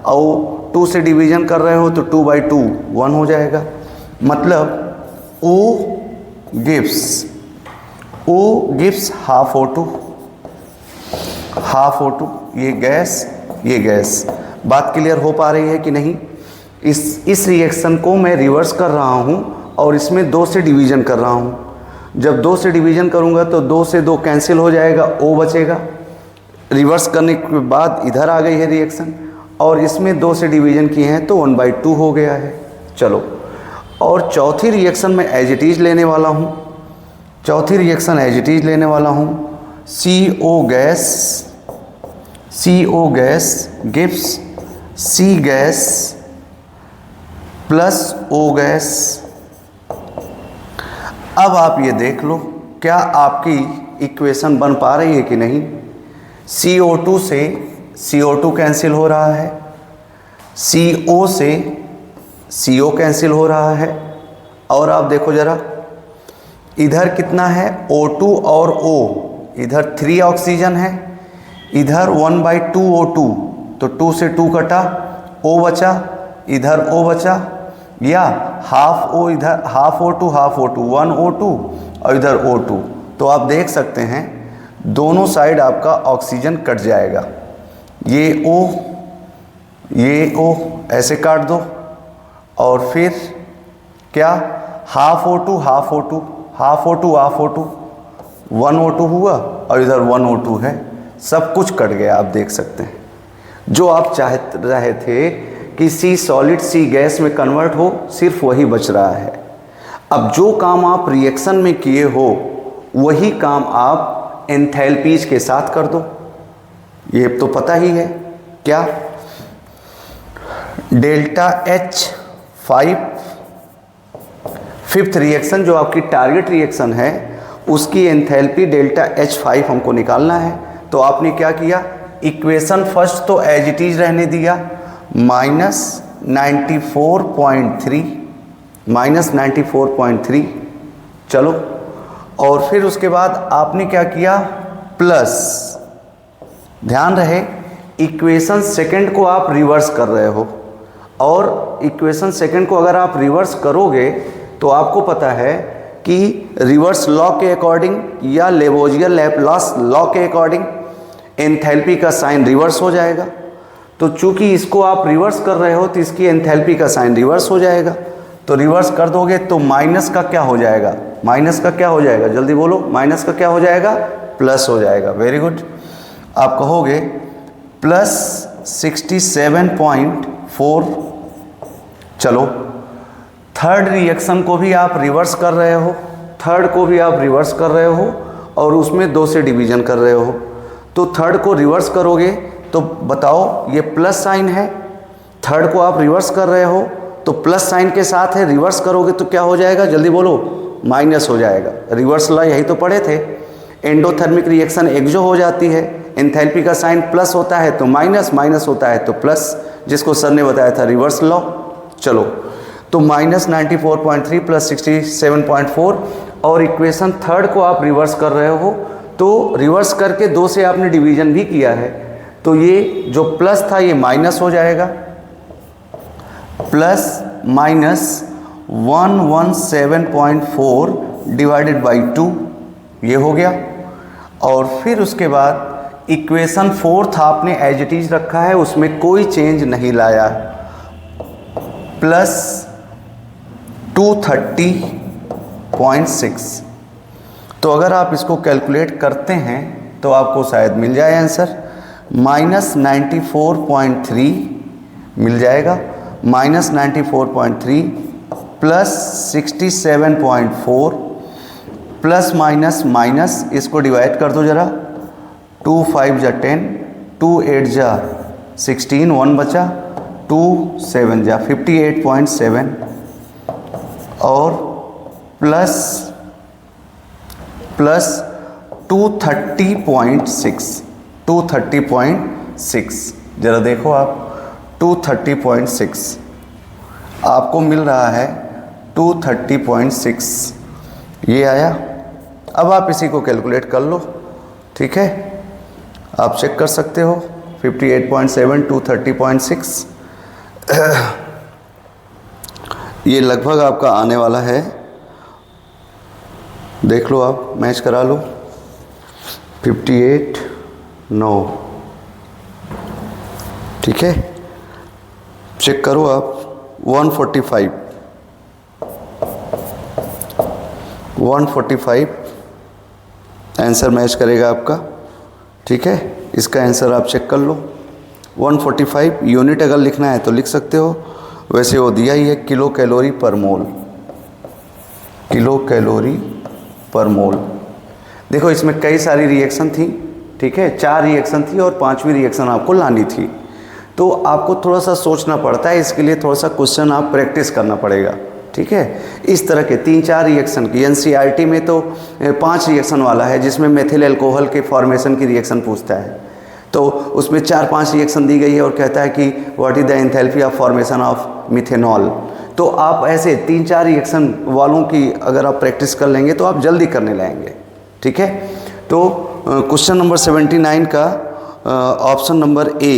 [SPEAKER 1] और 2 से डिवीज़न कर रहे हो तो 2/2 1 हो जाएगा। मतलब O गिव्स हाफ O2, ये गैस। बात क्लियर हो पा रही है कि नहीं। इस रिएक्शन को मैं रिवर्स कर रहा हूँ और इसमें 2 से डिवीज़न कर रहा हूँ। जब 2 से डिवीज़न करूँगा तो 2 से 2 कैंसिल हो जाएगा, O बचेगा। रिवर्स करने के बाद इधर आ गई है रिएक्शन, और इसमें 2 से डिवीज़न किए हैं तो 1/2 हो गया है। चलो, और चौथी रिएक्शन में एज इट इज लेने वाला हूँ, CO gas gives C gas plus O gas. अब आप ये देख लो क्या आपकी इक्वेशन बन पा रही है कि नहीं। CO2 से CO2 कैंसिल हो रहा है, CO से CO कैंसिल हो रहा है, और आप देखो ज़रा इधर कितना है O2 और O, इधर 3 ऑक्सीजन है, इधर 1/2 O2, तो 2 से 2 कटा, O बचा, इधर O बचा, या हाफ O इधर, हाफ O2 1 O2 और इधर O2। तो आप देख सकते हैं दोनों साइड आपका ऑक्सीजन कट जाएगा। ये O ऐसे काट दो, और फिर क्या, हाफ O2 1 O2 हुआ, और इधर 1 O2 है, सब कुछ कट गया। आप देख सकते हैं जो आप चाह रहे थे कि C सॉलिड C गैस में कन्वर्ट हो, सिर्फ वही बच रहा है। अब जो काम आप रिएक्शन में किए हो वही काम आप एंथैल्पीज के साथ कर दो। ये तो पता ही है क्या, डेल्टा H 5 फिफ्थ रिएक्शन जो आपकी टारगेट रिएक्शन है उसकी एंथैल्पी डेल्टा H5 हमको निकालना है। तो आपने क्या किया, इक्वेशन फर्स्ट तो एज इट इज रहने दिया, -94.3 चलो, और फिर उसके बाद आपने क्या किया, प्लस, ध्यान रहे इक्वेशन सेकंड को आप रिवर्स कर रहे हो, और इक्वेशन सेकंड को अगर आप रिवर्स करोगे तो आपको पता है कि रिवर्स लॉ के अकॉर्डिंग या लेवोजियर लैपलास लॉ के अकॉर्डिंग एंथैल्पी का साइन रिवर्स हो जाएगा। तो चूंकि इसको आप रिवर्स कर रहे हो तो इसकी एंथैल्पी का साइन रिवर्स हो जाएगा। तो रिवर्स कर दोगे तो माइनस का क्या हो जाएगा, माइनस का क्या हो जाएगा, जल्दी बोलो, माइनस का क्या हो जाएगा, प्लस हो जाएगा। Very good. आप कहोगे प्लस 67.4। चलो, थर्ड रिएक्शन को भी आप रिवर्स कर रहे हो, थर्ड को भी आप रिवर्स कर रहे हो और उसमें 2 से डिवीजन कर रहे हो। तो थर्ड को रिवर्स करोगे तो बताओ, ये प्लस साइन है, थर्ड को आप रिवर्स कर रहे हो तो प्लस साइन के साथ है, रिवर्स करोगे तो क्या हो जाएगा, जल्दी बोलो, माइनस हो जाएगा। रिवर्स लॉ यही तो पढ़े थे, एंडोथर्मिक रिएक्शन एक्सो हो जाती है, एंथैल्पी का साइन प्लस होता है तो माइनस, माइनस होता है तो प्लस, जिसको सर ने बताया था रिवर्स लॉ। चलो, तो -94.3 प्लस 67.4, और इक्वेशन थर्ड को आप रिवर्स कर रहे हो तो रिवर्स करके 2 से आपने डिवीजन भी किया है, तो ये जो प्लस था ये माइनस हो जाएगा, प्लस माइनस 117.4 डिवाइडेड बाई 2, ये हो गया। और फिर उसके बाद इक्वेशन फोर्थ आपने एज इट इज रखा है, उसमें कोई चेंज नहीं लाया, प्लस 230.6। तो अगर आप इसको कैलकुलेट करते हैं तो आपको शायद मिल जाए आंसर, -94.3 मिल जाएगा, -94.3 प्लस 67.4 प्लस माइनस माइनस, इसको डिवाइड कर दो जरा, 2 5 जा 10, 2 8 जा 16, 1 बचा, 2 7 जा 58.7 और प्लस 230.6 जरा देखो आप, 230.6 आपको मिल रहा है, 230.6 ये आया। अब आप इसी को कैलकुलेट कर लो, ठीक है, आप चेक कर सकते हो, 58.7 230.6 ये लगभग आपका आने वाला है, देख लो आप, मैच करा लो, 58 9, ठीक है, चेक करो आप, 145 आंसर मैच करेगा आपका, ठीक है, इसका आंसर आप चेक कर लो। 145 यूनिट अगर लिखना है तो लिख सकते हो, वैसे वो दिया ही है किलो कैलोरी पर मोल, किलो कैलोरी पर मोल। देखो इसमें कई सारी रिएक्शन थी, ठीक है, 4 रिएक्शन थी और 5वीं रिएक्शन आपको लानी थी, तो आपको थोड़ा सा सोचना पड़ता है, इसके लिए थोड़ा सा क्वेश्चन आप प्रैक्टिस करना पड़ेगा, ठीक है। इस तरह के 3-4 रिएक्शन की एनसीईआरटी में तो 5 रिएक्शन वाला है, जिसमें मेथिल अल्कोहल के फॉर्मेशन की रिएक्शन पूछता है, तो उसमें 4-5 रिएक्शन दी गई है और कहता है कि what is the enthalpy of formation of methanol. तो आप ऐसे 3-4 रिएक्शन वालों की अगर आप प्रैक्टिस कर लेंगे तो आप जल्दी करने लाएंगे, ठीक है। तो क्वेश्चन नंबर 79 का option number A,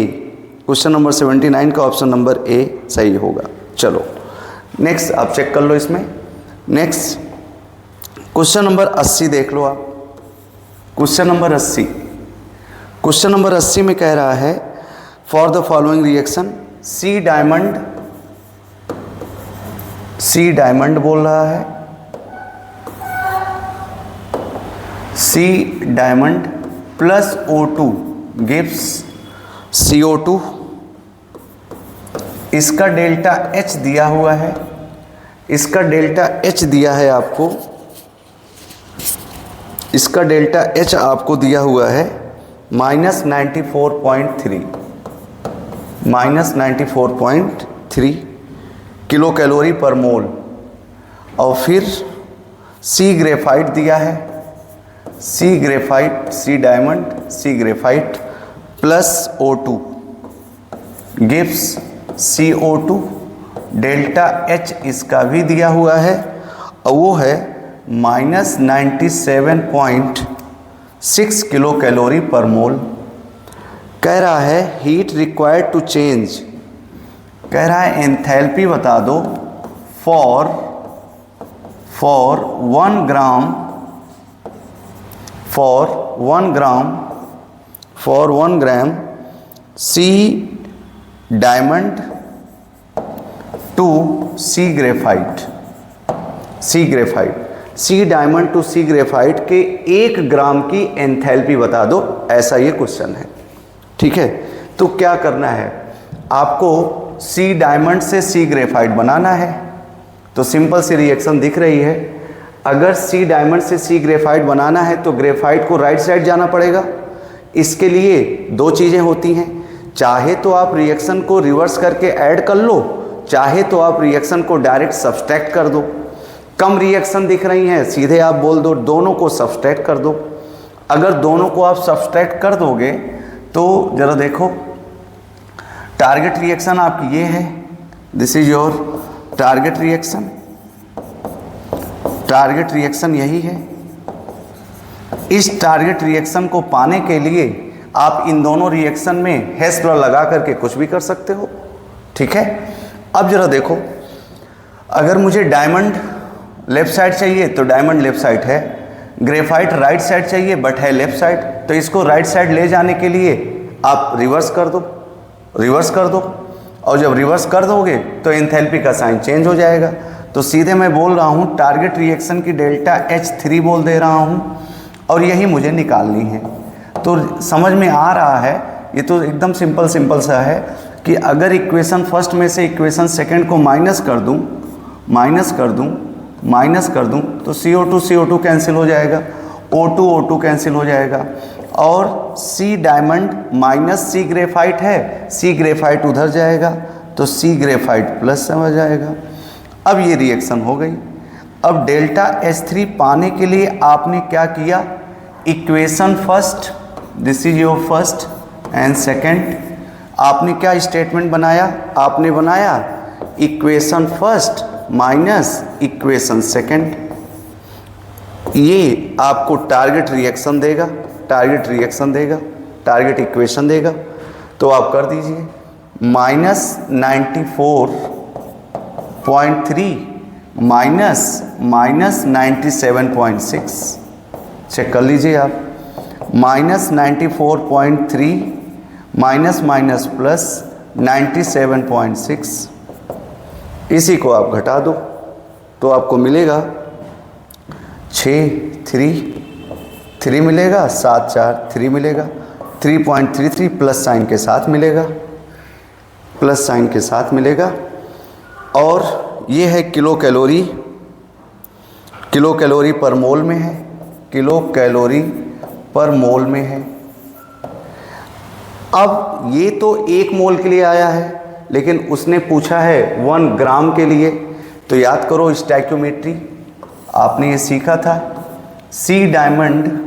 [SPEAKER 1] question number 79 का ऑप्शन नंबर ए सही होगा। चलो नेक्स्ट आप चेक कर लो इसमें। नेक्स्ट क्वेश्चन नंबर 80 देख लो आप, क्वेश्चन नंबर 80, क्वेश्चन नंबर 80 में कह रहा है for the following reaction, C diamond बोल रहा है, सी diamond plus O2 gives CO2, इसका डेल्टा H दिया हुआ है, इसका डेल्टा H दिया है आपको, इसका डेल्टा H आपको दिया हुआ है -94.3 किलो कैलोरी पर मोल, और फिर सी ग्रेफाइट दिया है, C graphite, C diamond, C graphite plus O2 gives CO2। Delta H इसका भी दिया हुआ है और वो है -97.6 किलो कैलोरी पर मोल। कह रहा है हीट रिक्वायर्ड टू चेंज, कह रहा है एंथैल्पी बता दो for 1 gram C diamond to C graphite, C diamond to C graphite के 1 ग्राम की एंथैल्पी बता दो, ऐसा ये क्वेश्चन है। ठीक है, तो क्या करना है आपको, सी डायमंड से सी ग्रेफाइट बनाना है। तो सिंपल सी रिएक्शन दिख रही है, अगर सी डायमंड से सी ग्रेफाइट बनाना है तो ग्रेफाइट को राइट साइड जाना पड़ेगा। इसके लिए 2 चीज़ें होती हैं, चाहे तो आप रिएक्शन को रिवर्स करके ऐड कर लो, चाहे तो आप रिएक्शन को डायरेक्ट सब्सट्रैक्ट कर दो। कम रिएक्शन दिख रही हैं, सीधे आप बोल दो दोनों को सब्सट्रैक्ट कर दो। अगर दोनों को आप सब्सट्रैक्ट कर दोगे तो ज़रा देखो, टारगेट रिएक्शन आपकी ये है, this is your target reaction, target reaction यही है। इस टारगेट रिएक्शन को पाने के लिए आप इन दोनों रिएक्शन में हेस्लर लगा करके कुछ भी कर सकते हो। ठीक है, अब जरा देखो, अगर मुझे डायमंड लेफ्ट साइड चाहिए तो डायमंड लेफ्ट साइड है, ग्रेफाइट राइट साइड चाहिए बट है लेफ्ट साइड, तो इसको राइट साइड ले जाने के लिए आप रिवर्स कर दो, और जब रिवर्स कर दोगे तो एंथैल्पी का साइन चेंज हो जाएगा। तो सीधे मैं बोल रहा हूँ टारगेट रिएक्शन की डेल्टा H3 बोल दे रहा हूँ और यही मुझे निकालनी है। तो समझ में आ रहा है, ये तो एकदम सिंपल सा है कि अगर इक्वेशन फर्स्ट में से इक्वेशन सेकंड को माइनस कर दूं तो CO2 कैंसिल हो जाएगा, O2 कैंसिल हो जाएगा, और सी डायमंड माइनस सी ग्रेफाइट है, सी ग्रेफाइट उधर जाएगा तो सी ग्रेफाइट प्लस समझ जाएगा। अब ये रिएक्शन हो गई। अब डेल्टा H3 पाने के लिए आपने क्या किया, equation first, this is your first and second, आपने क्या स्टेटमेंट बनाया, आपने बनाया equation first minus equation second. ये आपको टारगेट रिएक्शन देगा, टारगेट इक्वेशन देगा। तो आप कर दीजिए -94.3 माइनस 97.6, चेक कर लीजिए आप, -94.3 माइनस प्लस 97.6, इसी को आप घटा दो तो आपको मिलेगा 3 मिलेगा, 7 4 3 मिलेगा, 3.33 प्लस साइन के साथ मिलेगा, और ये है किलो कैलोरी पर मोल में है, किलो कैलोरी पर मोल में है। अब ये तो 1 मोल के लिए आया है, लेकिन उसने पूछा है 1 ग्राम के लिए। तो याद करो स्टैक्योमेट्री, आपने ये सीखा था, सी डायमंड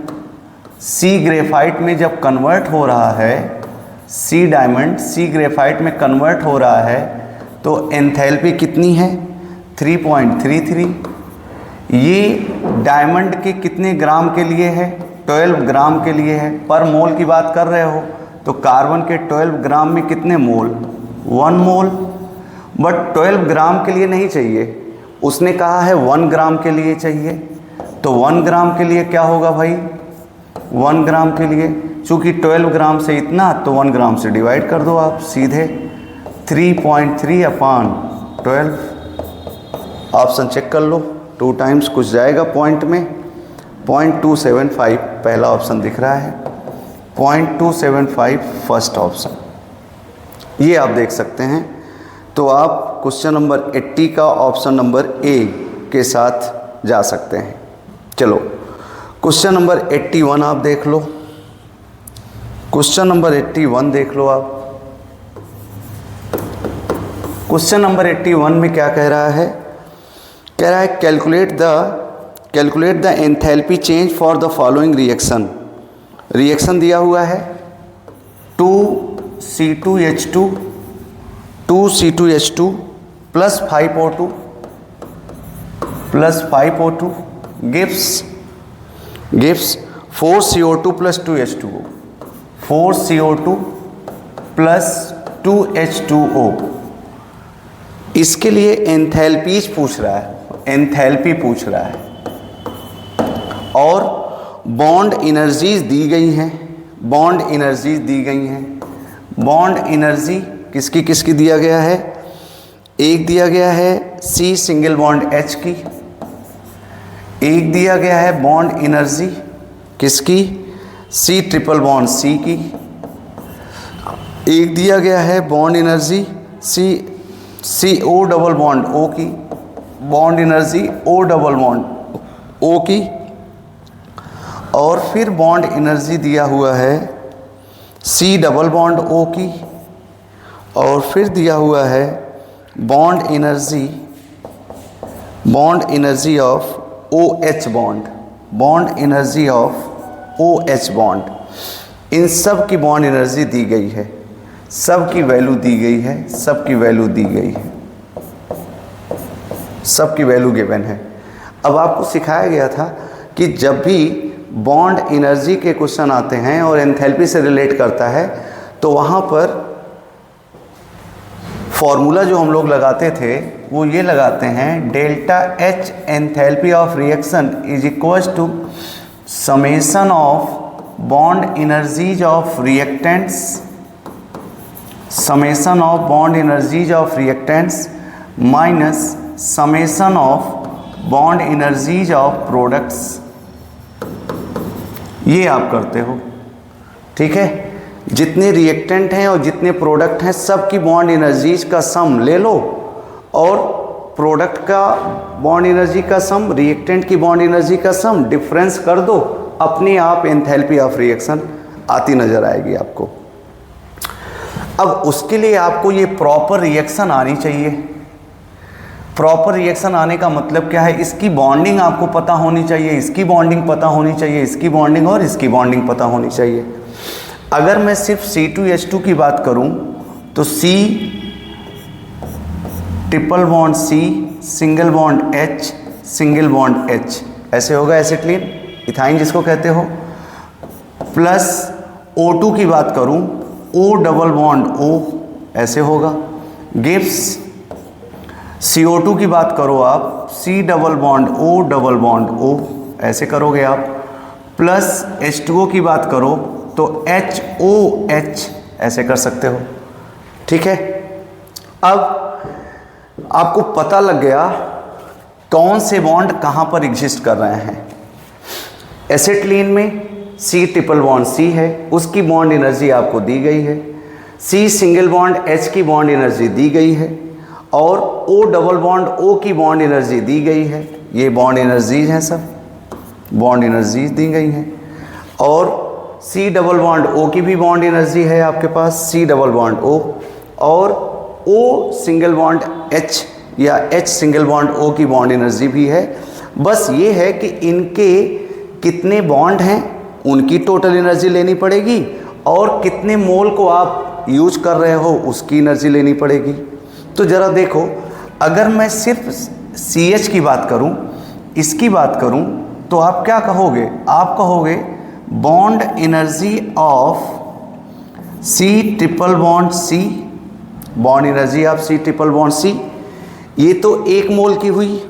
[SPEAKER 1] सी ग्रेफाइट में जब कन्वर्ट हो रहा है, सी डायमंड सी ग्रेफाइट में कन्वर्ट हो रहा है तो एंथैल्पी कितनी है, 3.33। ये डायमंड के कितने ग्राम के लिए है, 12 ग्राम के लिए है। पर मोल की बात कर रहे हो तो कार्बन के 12 ग्राम में कितने मोल, 1 मोल, बट 12 ग्राम के लिए नहीं चाहिए, उसने कहा है 1 ग्राम के लिए चाहिए। तो 1 ग्राम के लिए क्या होगा भाई, 1 ग्राम के लिए चूँकि 12 ग्राम से इतना, तो 1 ग्राम से डिवाइड कर दो आप सीधे, 3.3/12। ऑप्शन चेक कर लो, 2 टाइम्स कुछ जाएगा पॉइंट में, 0.275 पहला ऑप्शन दिख रहा है, 0.275 फर्स्ट ऑप्शन, ये आप देख सकते हैं। तो आप क्वेश्चन नंबर 80 का ऑप्शन नंबर ए के साथ जा सकते हैं। चलो क्वेश्चन नंबर 81 आप देख लो, क्वेश्चन नंबर 81 देख लो आप। क्वेश्चन नंबर 81 में क्या कह रहा है, कह रहा है calculate the enthalpy change for the following reaction. Reaction दिया हुआ है 2C2H2 plus 5O2 gives 4CO2 plus 2H2O, 4CO2 plus 2H2O। इसके लिए एंथैल्पीज पूछ रहा है, एंथैल्पी पूछ रहा है, और बॉन्ड एनर्जीज दी गई हैं, बॉन्ड एनर्जीज दी गई हैं। बॉन्ड एनर्जी किसकी किसकी दिया गया है? एक दिया गया है C सिंगल बॉन्ड H की, एक दिया गया है बॉन्ड एनर्जी किसकी? C ट्रिपल बॉन्ड C की, एक दिया गया है bond energy CO double bond O की, bond energy O double bond O की, और फिर बॉन्ड एनर्जी दिया हुआ है C डबल बॉन्ड O की, और फिर दिया हुआ है bond energy of OH bond, bond energy of OH bond. इन सब की बॉन्ड एनर्जी दी गई है, सब की वैल्यू दी गई है, सब की वैल्यू दी गई है, सब की वैल्यू गिवन है। अब आपको सिखाया गया था कि जब भी बॉन्ड एनर्जी के क्वेश्चन आते हैं और एंथैल्पी से रिलेट करता है तो वहाँ पर फॉर्मूला जो हम लोग लगाते थे वो ये लगाते हैं, delta H enthalpy of reaction is equals to summation of bond energies of reactants, summation of bond energies of reactants minus summation of bond energies of products. ये आप करते हो, ठीक है। जितने रिएक्टेंट हैं और जितने प्रोडक्ट हैं सब की बॉन्ड एनर्जीज का सम ले लो, और प्रोडक्ट का बॉन्ड एनर्जी का सम, रिएक्टेंट की बॉन्ड एनर्जी का सम, डिफरेंस कर दो, अपने आप एंथैल्पी ऑफ रिएक्शन आती नजर आएगी आपको। अब उसके लिए आपको ये प्रॉपर रिएक्शन आनी चाहिए। प्रॉपर रिएक्शन आने का मतलब क्या है? इसकी बॉन्डिंग आपको पता होनी चाहिए, इसकी बॉन्डिंग पता होनी चाहिए, इसकी बॉन्डिंग और इसकी बॉन्डिंग पता होनी चाहिए। अगर मैं सिर्फ C2H2 की बात करूं तो C triple bond C single bond H single bond H ऐसे होगा, एसिटिलीन इथाइन जिसको कहते हो, प्लस O2 की बात करूं O डबल बॉन्ड O ऐसे होगा, गिव्स CO2 की बात करो आप C double bond O double bond O ऐसे करोगे आप, प्लस H2O की बात करो तो HOH ऐसे कर सकते हो, ठीक है। अब आपको पता लग गया कौन से बॉन्ड कहाँ पर एग्जिस्ट कर रहे हैं। एसिटिलीन में C ट्रिपल बॉन्ड C है, उसकी बॉन्ड एनर्जी आपको दी गई है, C सिंगल बॉन्ड H की बॉन्ड एनर्जी दी गई है, और O डबल बॉन्ड O की बॉन्ड एनर्जी दी गई है। ये बॉन्ड एनर्जीज हैं, सब बॉन्ड एनर्जीज दी गई हैं, और C डबल बॉन्ड O की भी बॉन्ड एनर्जी है आपके पास, C डबल बॉन्ड O, और O सिंगल बॉन्ड H या H सिंगल बॉन्ड O की बॉन्ड एनर्जी भी है। बस ये है कि इनके कितने बॉन्ड हैं उनकी टोटल एनर्जी लेनी पड़ेगी, और कितने मोल को आप यूज कर रहे हो उसकी एनर्जी लेनी पड़ेगी। तो ज़रा देखो, अगर मैं सिर्फ CH की बात करूं, इसकी बात करूं, तो आप क्या कहोगे? आप कहोगे bond energy of C triple bond C, bond energy of C triple bond C, ये तो 1 मोल की हुई,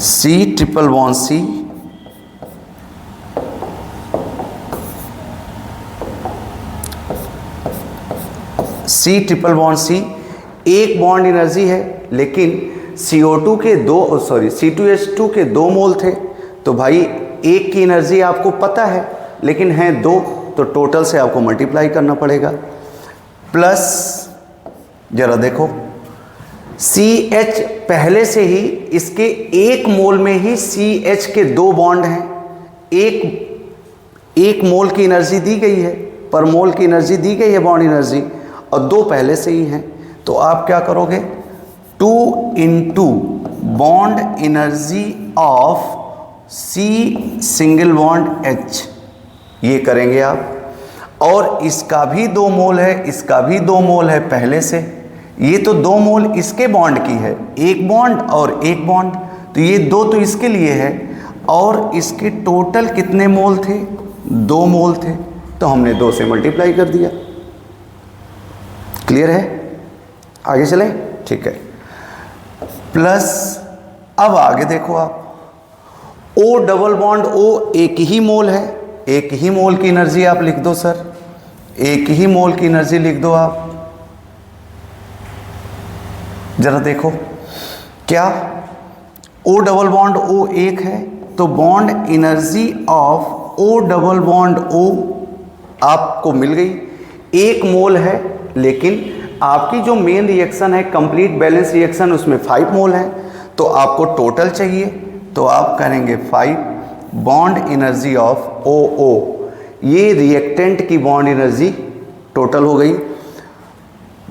[SPEAKER 1] C triple bond C C triple bond C 1 bond energy है, लेकिन CO2 के C2H2 के 2 मोल थे, तो भाई 1 की एनर्जी आपको पता है, लेकिन हैं 2, तो टोटल से आपको मल्टीप्लाई करना पड़ेगा। प्लस जरा देखो, CH पहले से ही इसके 1 मोल में ही CH के 2 बॉन्ड हैं, एक मोल की एनर्जी दी गई है, पर मोल की एनर्जी दी गई है बॉन्ड एनर्जी, और 2 पहले से ही हैं, तो आप क्या करोगे, 2 into bond energy of C single bond H, ये करेंगे आप। और इसका भी 2 मोल है, इसका भी 2 मोल है पहले से, ये तो 2 मोल इसके बॉन्ड की है, एक बॉन्ड और एक बॉन्ड, तो ये 2 तो इसके लिए है, और इसके टोटल कितने मोल थे, 2 मोल थे, तो हमने 2 से मल्टीप्लाई कर दिया। क्लियर है? आगे चलें? ठीक है। प्लस अब आगे देखो आप, O डबल बॉन्ड O एक ही मोल है, एक ही मोल की एनर्जी आप लिख दो सर, एक ही मोल की एनर्जी लिख दो आप। जरा देखो क्या, O डबल बॉन्ड O एक है, तो bond energy of O double bond O आपको मिल गई, 1 मोल है, लेकिन आपकी जो मेन रिएक्शन है कंप्लीट बैलेंस रिएक्शन, उसमें 5 मोल है, तो आपको टोटल चाहिए, तो आप करेंगे 5 बॉन्ड एनर्जी ऑफ OO, ये रिएक्टेंट की बॉन्ड एनर्जी टोटल हो गई,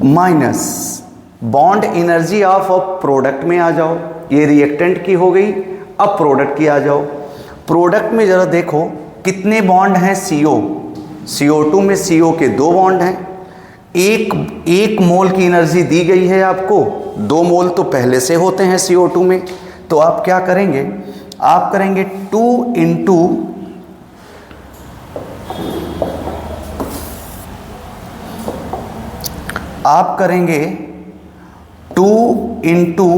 [SPEAKER 1] minus bond energy of product में आ जाओ, ये रिएक्टेंट की हो गई, अब प्रोडक्ट की आ जाओ। प्रोडक्ट में ज़रा देखो कितने बॉन्ड हैं, CO2 में CO के 2 बॉन्ड हैं, एक मोल की एनर्जी दी गई है आपको, 2 मोल तो पहले से होते हैं CO2 में, तो आप क्या करेंगे, आप करेंगे 2 इंटू आप करेंगे 2 into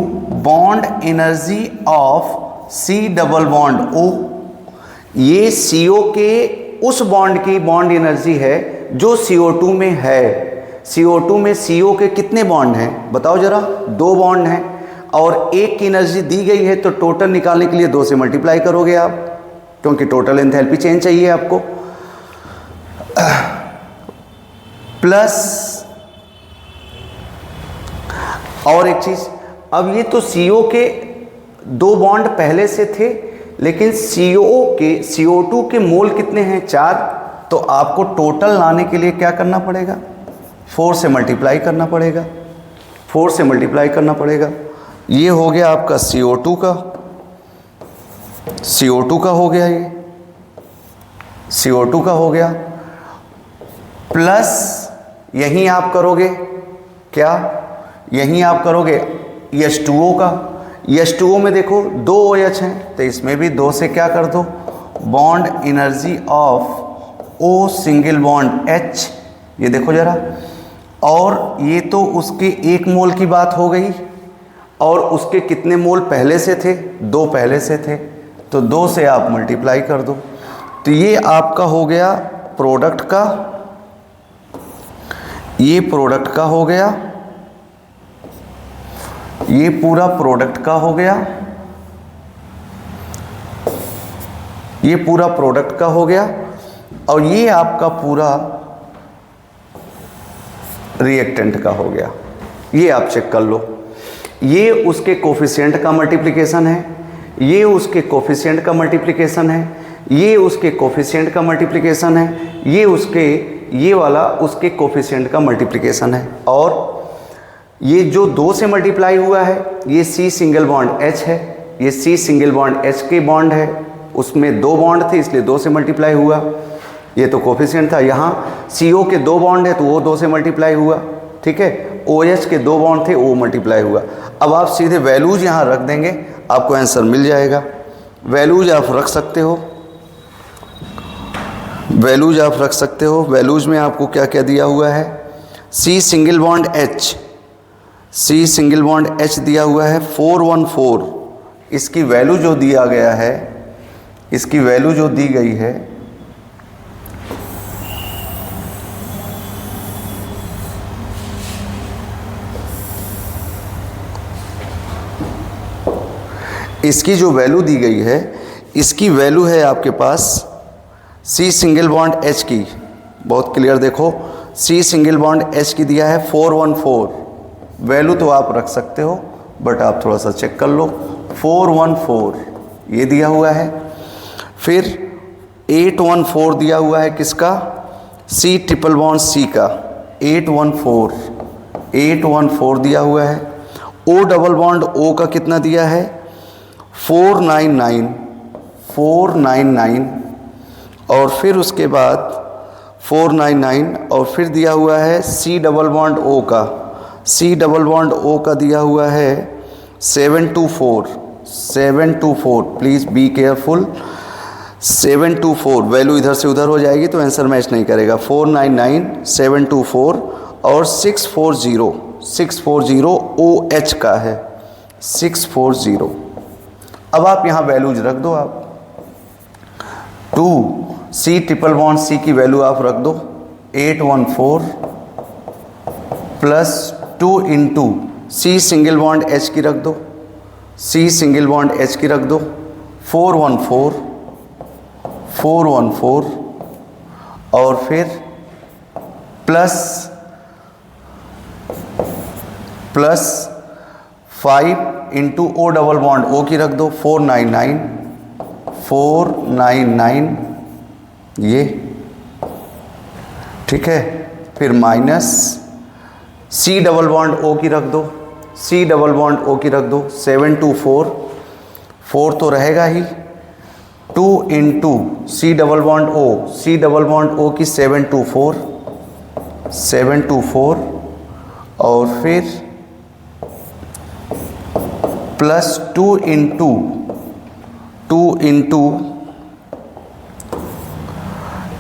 [SPEAKER 1] bond energy of C double bond O, ये CO के उस बॉन्ड की बॉन्ड एनर्जी है जो CO2 में है। CO2 में CO के कितने बॉन्ड हैं बताओ जरा, 2 बॉन्ड हैं, और एक की एनर्जी दी गई है, तो टोटल निकालने के लिए 2 से मल्टीप्लाई करोगे आप, क्योंकि टोटल एंथैल्पी चेंज चाहिए आपको। प्लस और एक चीज, अब ये तो CO के 2 बॉन्ड पहले से थे, लेकिन CO2 के मोल कितने हैं, 4, तो आपको टोटल लाने के लिए क्या करना पड़ेगा, 4 से मल्टीप्लाई करना पड़ेगा, 4 से मल्टीप्लाई करना पड़ेगा। ये हो गया आपका CO2 का हो गया, ये CO2 का हो गया, प्लस यहीं आप करोगे क्या, यहीं आप करोगे H2O का, H2O में देखो 2 OH हैं, तो इसमें भी 2 से क्या कर दो, bond energy of O single bond H, ये देखो जरा, और ये तो उसके 1 मोल की बात हो गई, और उसके कितने मोल पहले से थे, 2 पहले से थे, तो 2 से आप मल्टीप्लाई कर दो, तो ये आपका हो गया प्रोडक्ट का, ये प्रोडक्ट का हो गया, ये पूरा प्रोडक्ट का हो गया, ये पूरा प्रोडक्ट का हो गया, और ये आपका पूरा रिएक्टेंट का हो गया। ये आप चेक कर लो, ये उसके कोफिशिएंट का मल्टीप्लिकेशन है, ये उसके कोफिशिएंट का मल्टीप्लिकेशन है, ये उसके कोफिशिएंट का मल्टीप्लिकेशन है, ये उसके, ये वाला उसके कोफिशिएंट का मल्टीप्लिकेशन है, और ये जो 2 से मल्टीप्लाई हुआ है, ये C सिंगल बॉन्ड H है, ये C सिंगल बॉन्ड H के बॉन्ड है, उसमें 2 बॉन्ड थे इसलिए 2 से मल्टीप्लाई हुआ, ये तो कोफिशिएंट था। यहाँ CO के 2 बॉन्ड है तो वो 2 से मल्टीप्लाई हुआ, ठीक है। OH के 2 बॉन्ड थे वो मल्टीप्लाई हुआ। अब आप सीधे वैल्यूज यहाँ रख देंगे, आपको आंसर मिल जाएगा। वैल्यूज आप रख सकते हो, वैल्यूज आप रख सकते हो। वैल्यूज में आपको क्या क्या दिया हुआ है, C single bond H, C single bond H दिया हुआ है 414, इसकी वैल्यू जो दिया गया है, इसकी वैल्यू जो दी गई है, इसकी जो वैल्यू दी गई है, इसकी वैल्यू है आपके पास C सिंगल बॉन्ड H की, बहुत क्लियर देखो, C सिंगल बॉन्ड H की दिया है 414, वैल्यू तो आप रख सकते हो बट आप थोड़ा सा चेक कर लो, 414 ये दिया हुआ है। फिर 814 दिया हुआ है किसका, C ट्रिपल बॉन्ड C का, 814 दिया हुआ है। O डबल बॉन्ड O का कितना दिया है 499 और फिर उसके बाद 499 और फिर दिया हुआ है C डबल बॉन्ड O का, C डबल बॉन्ड O का दिया हुआ है 724। Please be careful. 724 वैल्यू इधर से उधर हो जाएगी तो आंसर मैच नहीं करेगा। 499 724 और 640 OH का है 640। अब आप यहाँ वैल्यूज रख दो। आप 2 C ट्रिपल बॉन्ड C की वैल्यू आप रख दो 814 plus 2 into C single bond H की रख दो, C सिंगल बॉन्ड H की रख दो 414 और फिर plus 5 into O double bond O की रख दो 499 ये ठीक है। फिर minus C double bond O की रख दो, C डबल बॉन्ड O की रख दो 724 4 तो रहेगा ही 2 into C double bond O, C double bond O की 724 और फिर प्लस 2 इंटू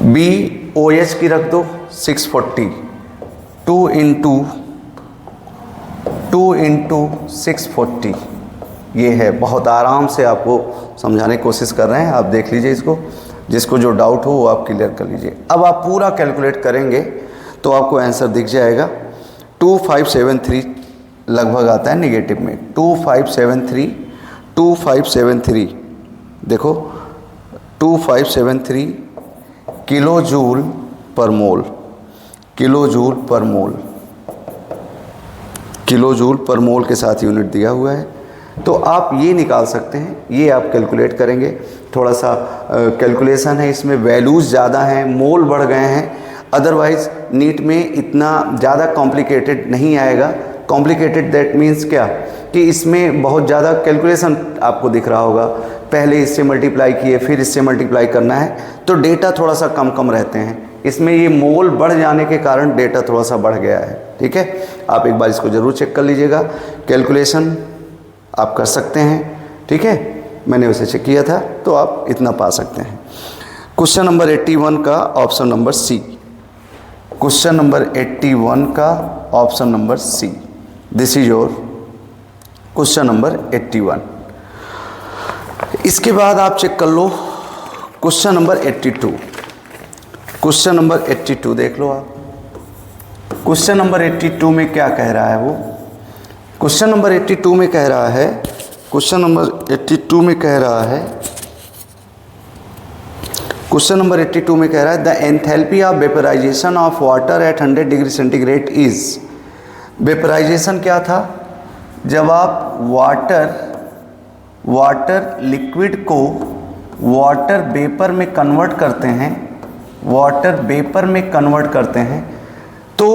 [SPEAKER 1] BOH की रख दो 640 2 इंटू 640 ये है। बहुत आराम से आपको समझाने की कोशिश कर रहे हैं, आप देख लीजिए इसको, जिसको जो डाउट हो वो आप क्लियर कर लीजिए। अब आप पूरा कैलकुलेट करेंगे तो आपको आंसर दिख जाएगा 2573 लगभग आता है निगेटिव में 2573 देखो 2573 किलो जूल पर मोल के साथ यूनिट दिया हुआ है। तो आप ये निकाल सकते हैं, ये आप कैलकुलेट करेंगे। थोड़ा सा कैलकुलेशन है इसमें, वैल्यूज़ ज़्यादा हैं, मोल बढ़ गए हैं, अदरवाइज़ नीट में इतना ज़्यादा कॉम्प्लिकेटेड नहीं आएगा। कॉम्प्लिकेटेड दैट मीन्स क्या कि इसमें बहुत ज़्यादा कैलकुलेशन आपको दिख रहा होगा, पहले इससे मल्टीप्लाई किए फिर इससे मल्टीप्लाई करना है, तो डेटा थोड़ा सा कम रहते हैं। इसमें ये मोल बढ़ जाने के कारण डेटा थोड़ा सा बढ़ गया है। ठीक है, आप एक बार इसको ज़रूर चेक कर लीजिएगा, कैलकुलेशन आप कर सकते हैं। ठीक है, मैंने उसे चेक किया था तो आप इतना पा सकते हैं। क्वेश्चन नंबर 81 का option number C, question number 81 का option number C, this is your question number 81। इसके बाद आप चेक कर लो क्वेश्चन नंबर 82। क्वेश्चन नंबर 82 देख लो आप, क्वेश्चन नंबर 82 में क्या कह रहा है वो। क्वेश्चन नंबर 82 में कह रहा है, क्वेश्चन नंबर 82 में कह रहा है, क्वेश्चन नंबर 82 में कह रहा है the enthalpy of vaporisation of water at 100 degree centigrade is. Vaporisation क्या था, जब आप वाटर लिक्विड को वाटर वेपर में कन्वर्ट करते हैं, वाटर वेपर में कन्वर्ट करते हैं तो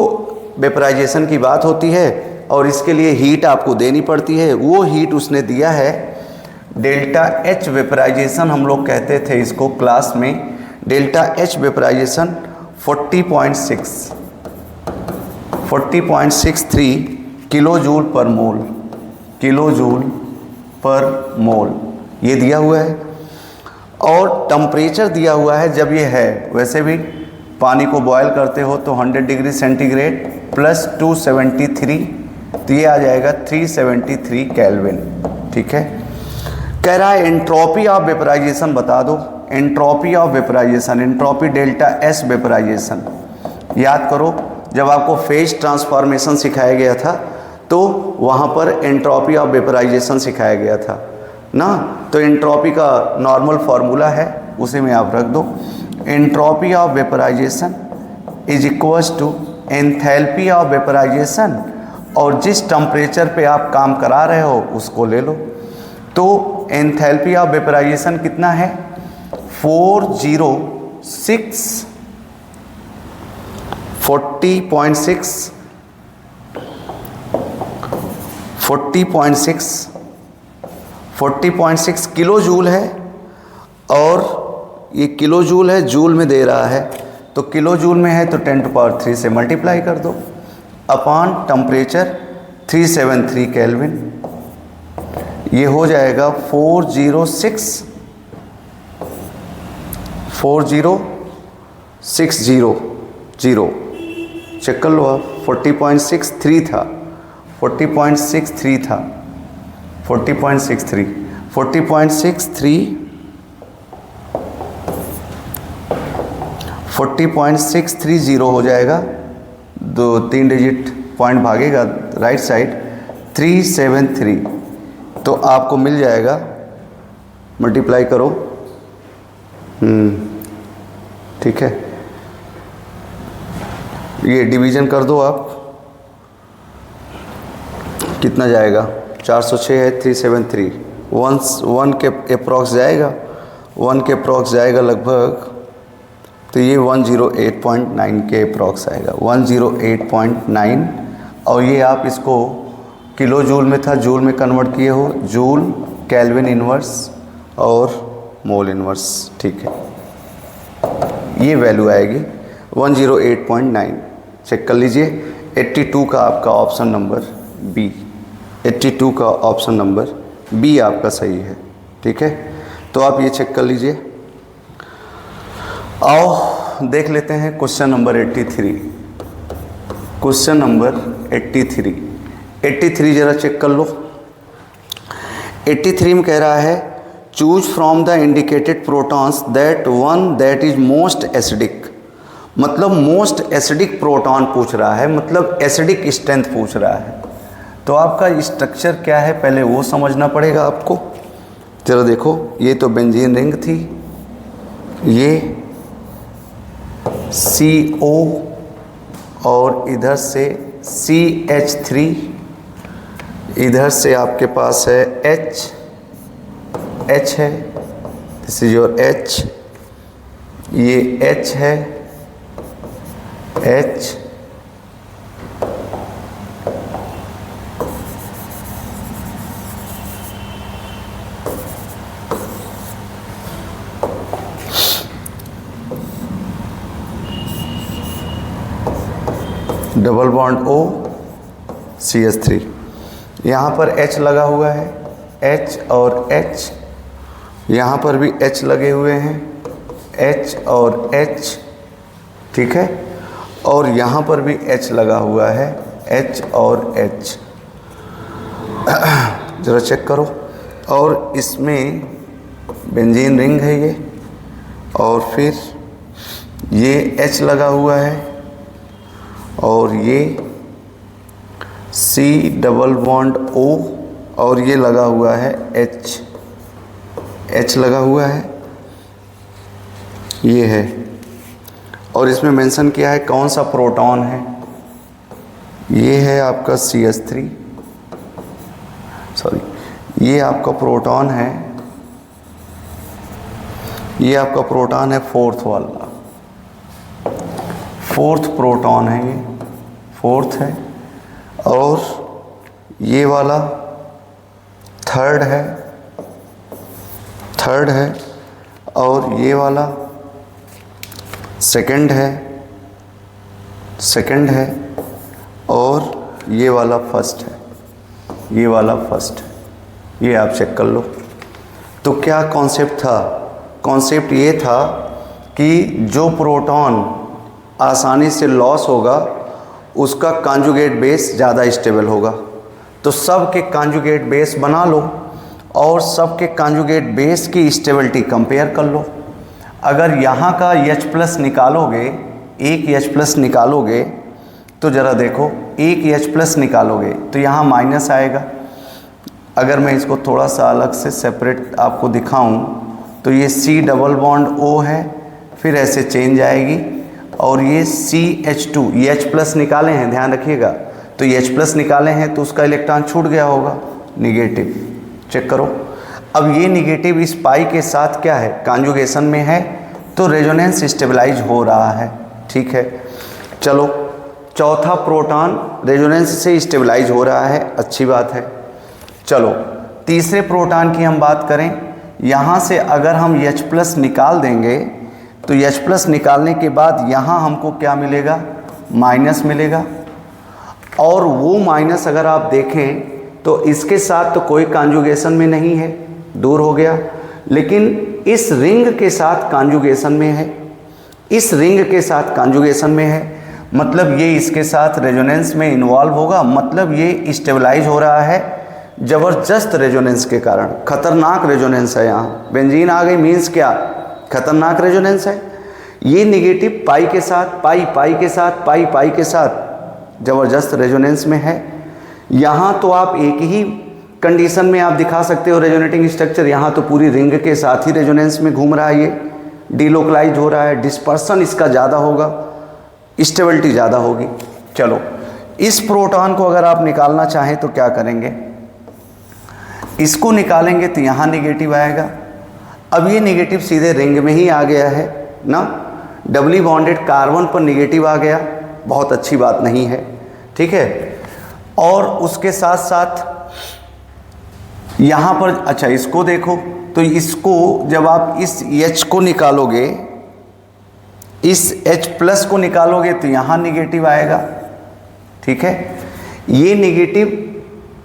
[SPEAKER 1] वेपराइजेशन की बात होती है और इसके लिए हीट आपको देनी पड़ती है। वो हीट उसने दिया है डेल्टा एच वेपराइजेशन, हम लोग कहते थे इसको क्लास में, delta H vaporization 40.63 kilo joule पर मोल ये दिया हुआ है और टेम्परेचर दिया हुआ है। जब ये है, वैसे भी पानी को बॉयल करते हो तो 100 डिग्री सेंटीग्रेड प्लस 273 तो ये आ जाएगा 373 केल्विन। ठीक है, कह रहा है एंट्रोपी ऑफ वेपराइजेशन बता दो। Entropy of vaporisation, entropy delta S vaporisation याद करो, जब आपको फेज ट्रांसफॉर्मेशन सिखाया गया था तो वहाँ पर एंट्रोपी ऑफ वेपराइजेशन सिखाया गया था ना। तो एंट्रोपी का नॉर्मल फार्मूला है, उसे में आप रख दो। Entropy of vaporisation is equals to enthalpy of vaporisation और जिस टेम्परेचर पे आप काम करा रहे हो उसको ले लो। तो एंथैल्पी ऑफ वेपराइजेशन कितना है 40.6 40.6 किलो जूल है, और ये किलो जूल है, जूल में दे रहा है, तो किलो जूल में है तो 10⁻³ से मल्टीप्लाई कर दो अपॉन टेम्परेचर 373 केल्विन। ये हो जाएगा 406 चेक कर लो आप। 40.63 था, 40.63 था, 40.63 40.630 हो जाएगा, 3 डिजिट पॉइंट भागेगा राइट साइड 373, तो आपको मिल जाएगा, मल्टीप्लाई करो, ठीक है, ये डिवीज़न कर दो आप, कितना जाएगा, 406 है, 373, 1 के अप्रॉक्स जाएगा, 1 के अप्रॉक्स जाएगा लगभग, तो ये 108.9 के अप्रॉक्स आएगा, 108.9। और ये आप इसको किलो जूल में था, जूल में कन्वर्ट किए हो, जूल, केल्विन इन्वर्स और मोल इन्वर्स, ठीक है, ये वैल्यू आएगी 108.9। चेक कर लीजिए। 82 का आपका ऑप्शन नंबर बी, 82 का ऑप्शन नंबर बी आपका सही है, ठीक है। तो आप ये चेक कर लीजिए। आओ देख लेते हैं क्वेश्चन नंबर 83। क्वेश्चन नंबर 83 जरा चेक कर लो। 83 में कह रहा है choose from the indicated protons that one that is most acidic, मतलब मोस्ट एसिडिक प्रोटॉन पूछ रहा है, मतलब एसिडिक स्ट्रेंथ पूछ रहा है। तो आपका स्ट्रक्चर क्या है पहले वो समझना पड़ेगा आपको। चलो देखो, ये तो बेंजीन रिंग थी, ये CO और इधर से CH3, इधर से आपके पास है H है, दिस इज योर H, ये H है, H, double bond O, CH3, यहाँ पर H लगा हुआ है, H और H, यहाँ पर भी H लगे हुए हैं, H और H, ठीक है, और यहाँ पर भी H लगा हुआ है, H और H, ज़रा चेक करो। और इसमें बेंजीन रिंग है ये, और फिर ये H लगा हुआ है, और ये C डबल बॉन्ड O, और ये लगा हुआ है H लगा हुआ है, ये है। और इसमें मेंशन किया है कौन सा प्रोटॉन है, ये है आपका CH3, सॉरी, ये आपका प्रोटॉन है, ये आपका प्रोटॉन है फोर्थ वाला, फोर्थ प्रोटॉन है, ये फोर्थ है, और ये वाला थर्ड है, और ये वाला सेकंड है, और ये वाला फर्स्ट है, ये वाला फर्स्ट है, ये आप चेक कर लो। तो क्या कॉन्सेप्ट था? कॉन्सेप्ट ये था कि जो प्रोटॉन आसानी से लॉस होगा उसका कॉन्जुगेट बेस ज़्यादा स्टेबल होगा। तो सब के कॉन्जुगेट बेस बना लो और सब के कॉन्जुगेट बेस की स्टेबिलिटी कंपेयर कर लो। अगर यहाँ का H+ निकालोगे, एक H+ निकालोगे, तो ज़रा देखो, एक H+ निकालोगे तो यहाँ माइनस आएगा। अगर मैं इसको थोड़ा सा अलग से सेपरेट आपको दिखाऊं तो ये C डबल बॉन्ड O है, फिर ऐसे चेंज आएगी, और ये CH2, ये H+ निकाले हैं, ध्यान रखिएगा, तो ये H+ निकाले हैं तो उसका इलेक्ट्रॉन छूट गया होगा, निगेटिव, चेक करो। अब ये निगेटिव इस पाई के साथ क्या है, कॉन्जुगेशन में है, तो रेजोनेंस स्टेबलाइज हो रहा है, ठीक है। चलो चौथा प्रोटॉन रेजोनेंस से स्टेबलाइज हो रहा है, अच्छी बात है। चलो तीसरे प्रोटॉन की हम बात करें। यहाँ से अगर हम H+ निकाल देंगे तो H+ निकालने के बाद यहाँ हमको क्या मिलेगा, माइनस मिलेगा। और वो माइनस अगर आप देखें तो इसके साथ तो कोई कॉन्जुगेशन में नहीं है, दूर हो गया, लेकिन इस रिंग के साथ कॉन्जुगेशन में है, इस रिंग के साथ कॉन्जुगेशन में है, मतलब ये इसके साथ रेजोनेंस में इन्वॉल्व होगा, मतलब ये स्टेबलाइज हो रहा है ज़बरदस्त रेजोनेंस के कारण। खतरनाक रेजोनेंस है, यहाँ बेंजीन आ गई मीन्स क्या, खतरनाक रेजोनेंस है। ये निगेटिव पाई के साथ, पाई के साथ, पाई के साथ ज़बरदस्त रेजोनेंस में है। यहाँ तो आप एक ही कंडीशन में आप दिखा सकते हो रेजोनेटिंग स्ट्रक्चर, यहाँ तो पूरी रिंग के साथ ही रेजोनेंस में घूम रहा है, ये डिलोकलाइज हो रहा है, डिस्पर्सन इसका ज़्यादा होगा, स्टेबिलिटी ज़्यादा होगी। चलो इस प्रोटॉन को अगर आप निकालना चाहें तो क्या करेंगे, इसको निकालेंगे तो यहाँ निगेटिव आएगा। अब ये निगेटिव सीधे रिंग में ही आ गया है ना, डबली बॉन्डेड कार्बन पर निगेटिव आ गया, बहुत अच्छी बात नहीं है, ठीक है। और उसके साथ साथ यहाँ पर, अच्छा इसको देखो, तो इसको जब आप इस H को निकालोगे, इस H+ को निकालोगे तो यहाँ निगेटिव आएगा, ठीक है। ये निगेटिव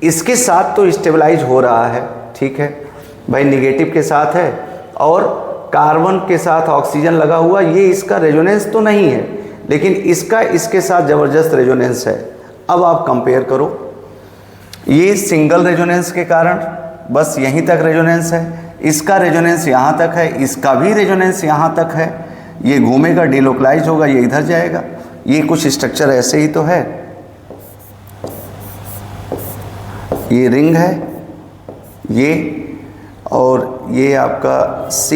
[SPEAKER 1] इसके साथ तो स्टेबलाइज हो रहा है, ठीक है भाई, निगेटिव के साथ है और कार्बन के साथ ऑक्सीजन लगा हुआ, ये इसका रेजोनेंस तो नहीं है, लेकिन इसका इसके साथ ज़बरदस्त रेजोनेंस है। अब आप कंपेयर करो, ये सिंगल रेजोनेंस के कारण बस यहीं तक रेजोनेंस है, इसका रेजोनेंस यहाँ तक है, इसका भी रेजोनेंस यहाँ तक है, ये घूमेगा, डिलोकलाइज होगा, ये इधर जाएगा। ये कुछ स्ट्रक्चर ऐसे ही तो है, ये रिंग है ये, और ये आपका C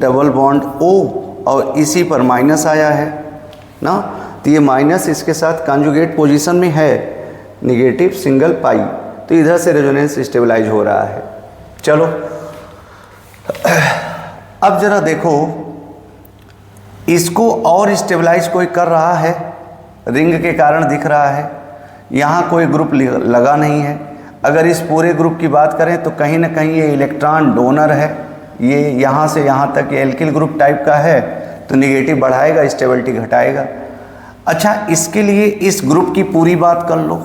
[SPEAKER 1] डबल बॉन्ड O, और इसी पर माइनस आया है ना, तो ये माइनस इसके साथ कॉन्जुगेट पोजीशन में है, निगेटिव सिंगल पाई, तो इधर से रेजोनेंस स्टेबलाइज हो रहा है। चलो अब जरा देखो, इसको और स्टेबलाइज कोई कर रहा है, रिंग के कारण दिख रहा है, यहाँ कोई ग्रुप लगा नहीं है। अगर इस पूरे ग्रुप की बात करें तो कहीं ना कहीं ये इलेक्ट्रॉन डोनर है, ये यहाँ से यहाँ तक ये एल्किल ग्रुप टाइप का है, तो निगेटिव बढ़ाएगा, स्टेबिलिटी घटाएगा। अच्छा, इसके लिए इस ग्रुप की पूरी बात कर लो,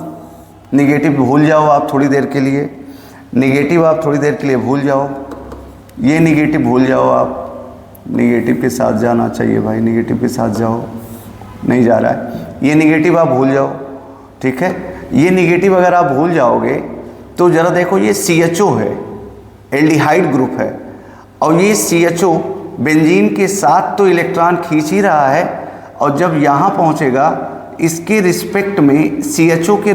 [SPEAKER 1] निगेटिव भूल जाओ आप थोड़ी देर के लिए, निगेटिव आप थोड़ी देर के लिए भूल जाओ, ये निगेटिव भूल जाओ आप, निगेटिव के साथ जाना चाहिए भाई, निगेटिव के साथ जाओ, नहीं जा रहा है, ये निगेटिव आप भूल जाओ, ठीक है। ये निगेटिव अगर आप भूल जाओगे तो ज़रा देखो, ये CHO है, एल्डिहाइड ग्रुप है, और ये CHO बेंजीन के साथ तो इलेक्ट्रॉन खींच ही रहा है, और जब यहाँ पहुँचेगा इसके रिस्पेक्ट में, CHO के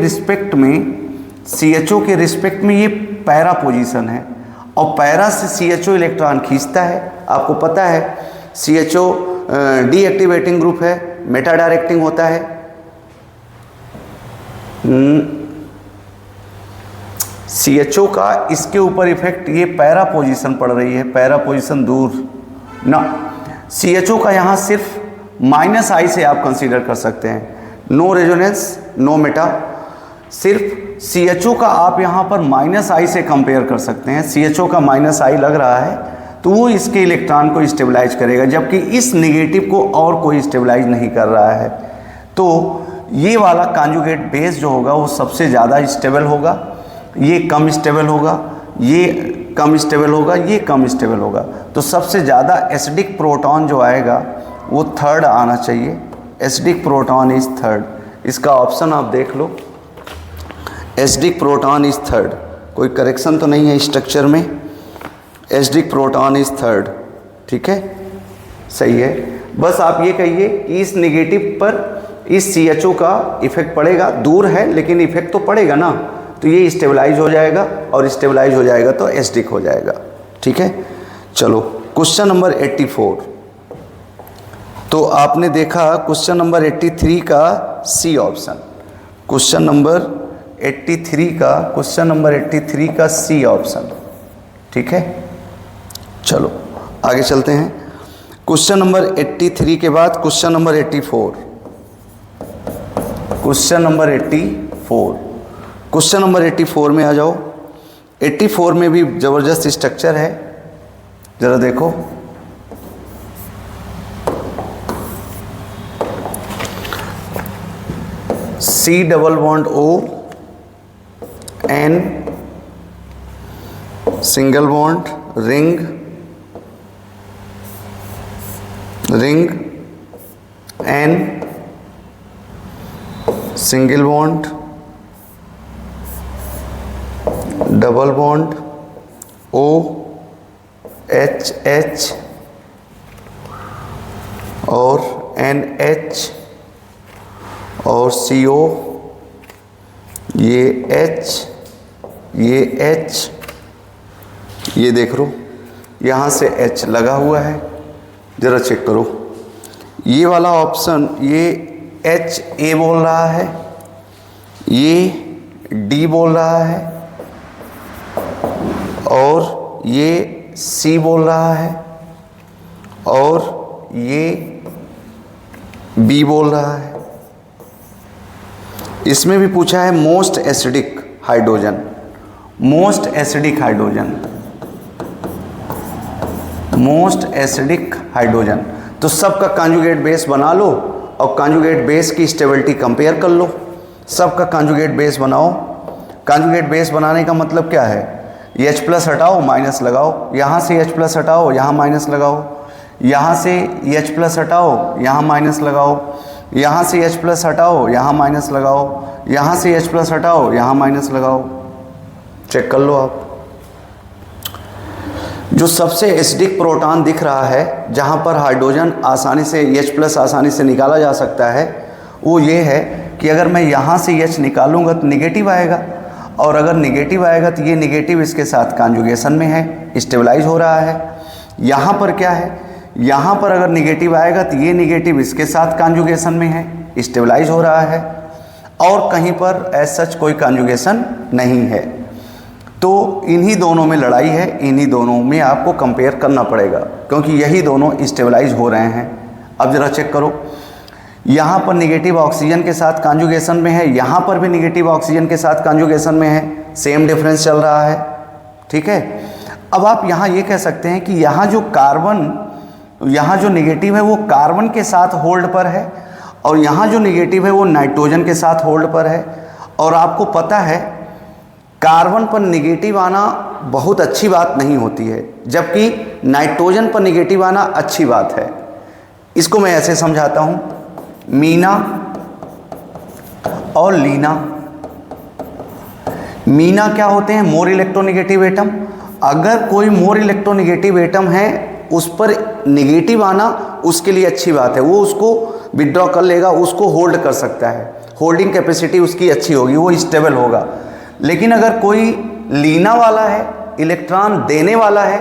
[SPEAKER 1] रिस्पेक्ट में ये पैरा पोजीशन है, और पैरा से CHO इलेक्ट्रॉन खींचता है। आपको पता है CHO डीएक्टिवेटिंग ग्रुप है, मेटा डायरेक्टिंग होता है। CHO का इसके ऊपर इफेक्ट, ये पैरा पोजीशन पड़ रही है, पैरा पोजीशन दूर ना, CHO का यहाँ सिर्फ -I से आप कंसीडर कर सकते हैं, नो रेजोनेंस नो मेटा, सिर्फ CHO का आप यहाँ पर -I से कंपेयर कर सकते हैं। CHO का -I लग रहा है तो वो इसके इलेक्ट्रॉन को स्टेबलाइज करेगा, जबकि इस निगेटिव को और कोई स्टेबलाइज नहीं कर रहा है। तो ये वाला कॉन्जुगेट बेस जो होगा वो सबसे ज़्यादा स्टेबल होगा, ये कम स्टेबल होगा, ये कम स्टेबल होगा, ये कम स्टेबल होगा। तो सबसे ज़्यादा एसिडिक प्रोटॉन जो आएगा वो थर्ड आना चाहिए, एसिडिक प्रोटॉन इज थर्ड। इसका ऑप्शन आप देख लो, एसिडिक प्रोटॉन इज थर्ड, कोई करेक्शन तो नहीं है स्ट्रक्चर में, एसिडिक प्रोटॉन इज थर्ड, ठीक है, सही है। बस आप ये कहिए कि इस निगेटिव पर इस CHO का इफेक्ट पड़ेगा, दूर है लेकिन इफेक्ट तो पड़ेगा ना, तो ये स्टेबलाइज हो जाएगा, और स्टेबलाइज हो जाएगा तो एसिडिक हो जाएगा, ठीक है। चलो क्वेश्चन नंबर 84, तो आपने देखा क्वेश्चन नंबर 83 का C ऑप्शन, क्वेश्चन नंबर 83 का C ऑप्शन, ठीक है। चलो आगे चलते हैं, क्वेश्चन नंबर 83 के बाद question number 84, question number 84। Question number 84 में आ जाओ। 84 में भी ज़बरदस्त स्ट्रक्चर है, ज़रा देखो। C double bond O, N single bond, ring N single bond, double bond, O H और NH और CO, ये H, ये H, ये देख लो यहाँ से H लगा हुआ है, ज़रा चेक करो। ये वाला ऑप्शन, ये H A बोल रहा है, ये D बोल रहा है और ये C बोल रहा है और ये B बोल रहा है। इसमें भी पूछा है most acidic hydrogen, most acidic hydrogen, most acidic hydrogen. तो सबका कॉन्जुगेट बेस बना लो और कॉन्जुगेट बेस की स्टेबिलिटी कंपेयर कर लो। सबका कॉन्जुगेट बेस बनाओ। कॉन्जुगेट बेस बनाने का मतलब क्या है? H प्लस हटाओ, माइनस लगाओ, यहाँ से H प्लस हटाओ, यहाँ माइनस लगाओ, यहाँ से H प्लस हटाओ, यहाँ माइनस लगाओ, यहाँ से H प्लस हटाओ, यहाँ माइनस लगाओ, यहाँ से H प्लस हटाओ, यहाँ माइनस लगाओ। चेक कर लो आप। जो सबसे एसिडिक प्रोटॉन दिख रहा है, जहाँ पर हाइड्रोजन आसानी से H प्लस आसानी से निकाला जा सकता है, वो ये है कि अगर मैं यहाँ से H निकालूंगा तो निगेटिव आएगा, और अगर निगेटिव आएगा तो ये निगेटिव इसके साथ कॉन्जुगेशन में है, स्टेबलाइज हो रहा है। यहाँ पर क्या है? यहाँ पर अगर निगेटिव आएगा तो ये निगेटिव इसके साथ कॉन्जुगेशन में है, स्टेबलाइज हो रहा है, और कहीं पर एज सच कोई कॉन्जुगेशन नहीं है। तो इन्हीं दोनों में लड़ाई है, इन्हीं दोनों में आपको कंपेयर करना पड़ेगा, क्योंकि यही दोनों स्टेबलाइज हो रहे हैं। अब ज़रा चेक करो, यहाँ पर निगेटिव ऑक्सीजन के साथ कॉन्जुगेशन में है, यहाँ पर भी निगेटिव ऑक्सीजन के साथ कॉन्जुगेशन में है, सेम डिफरेंस चल रहा है। ठीक है। अब आप यहाँ ये कह सकते हैं कि यहाँ जो कार्बन, यहाँ जो निगेटिव है वो कार्बन के साथ होल्ड पर है, और यहाँ जो निगेटिव है वो नाइट्रोजन के साथ होल्ड पर है। और आपको पता है कार्बन पर निगेटिव आना बहुत अच्छी बात नहीं होती है, जबकि नाइट्रोजन पर निगेटिव आना अच्छी बात है। इसको मैं ऐसे समझाता हूँ, मीना और लीना। मीना क्या होते हैं? More electronegative atom. अगर कोई मोर इलेक्ट्रोनेगेटिव एटम है, उस पर निगेटिव आना उसके लिए अच्छी बात है, वो उसको विड्रॉ कर लेगा, उसको होल्ड कर सकता है, होल्डिंग कैपेसिटी उसकी अच्छी होगी, वो स्टेबल होगा। लेकिन अगर कोई लीना वाला है, इलेक्ट्रॉन देने वाला है,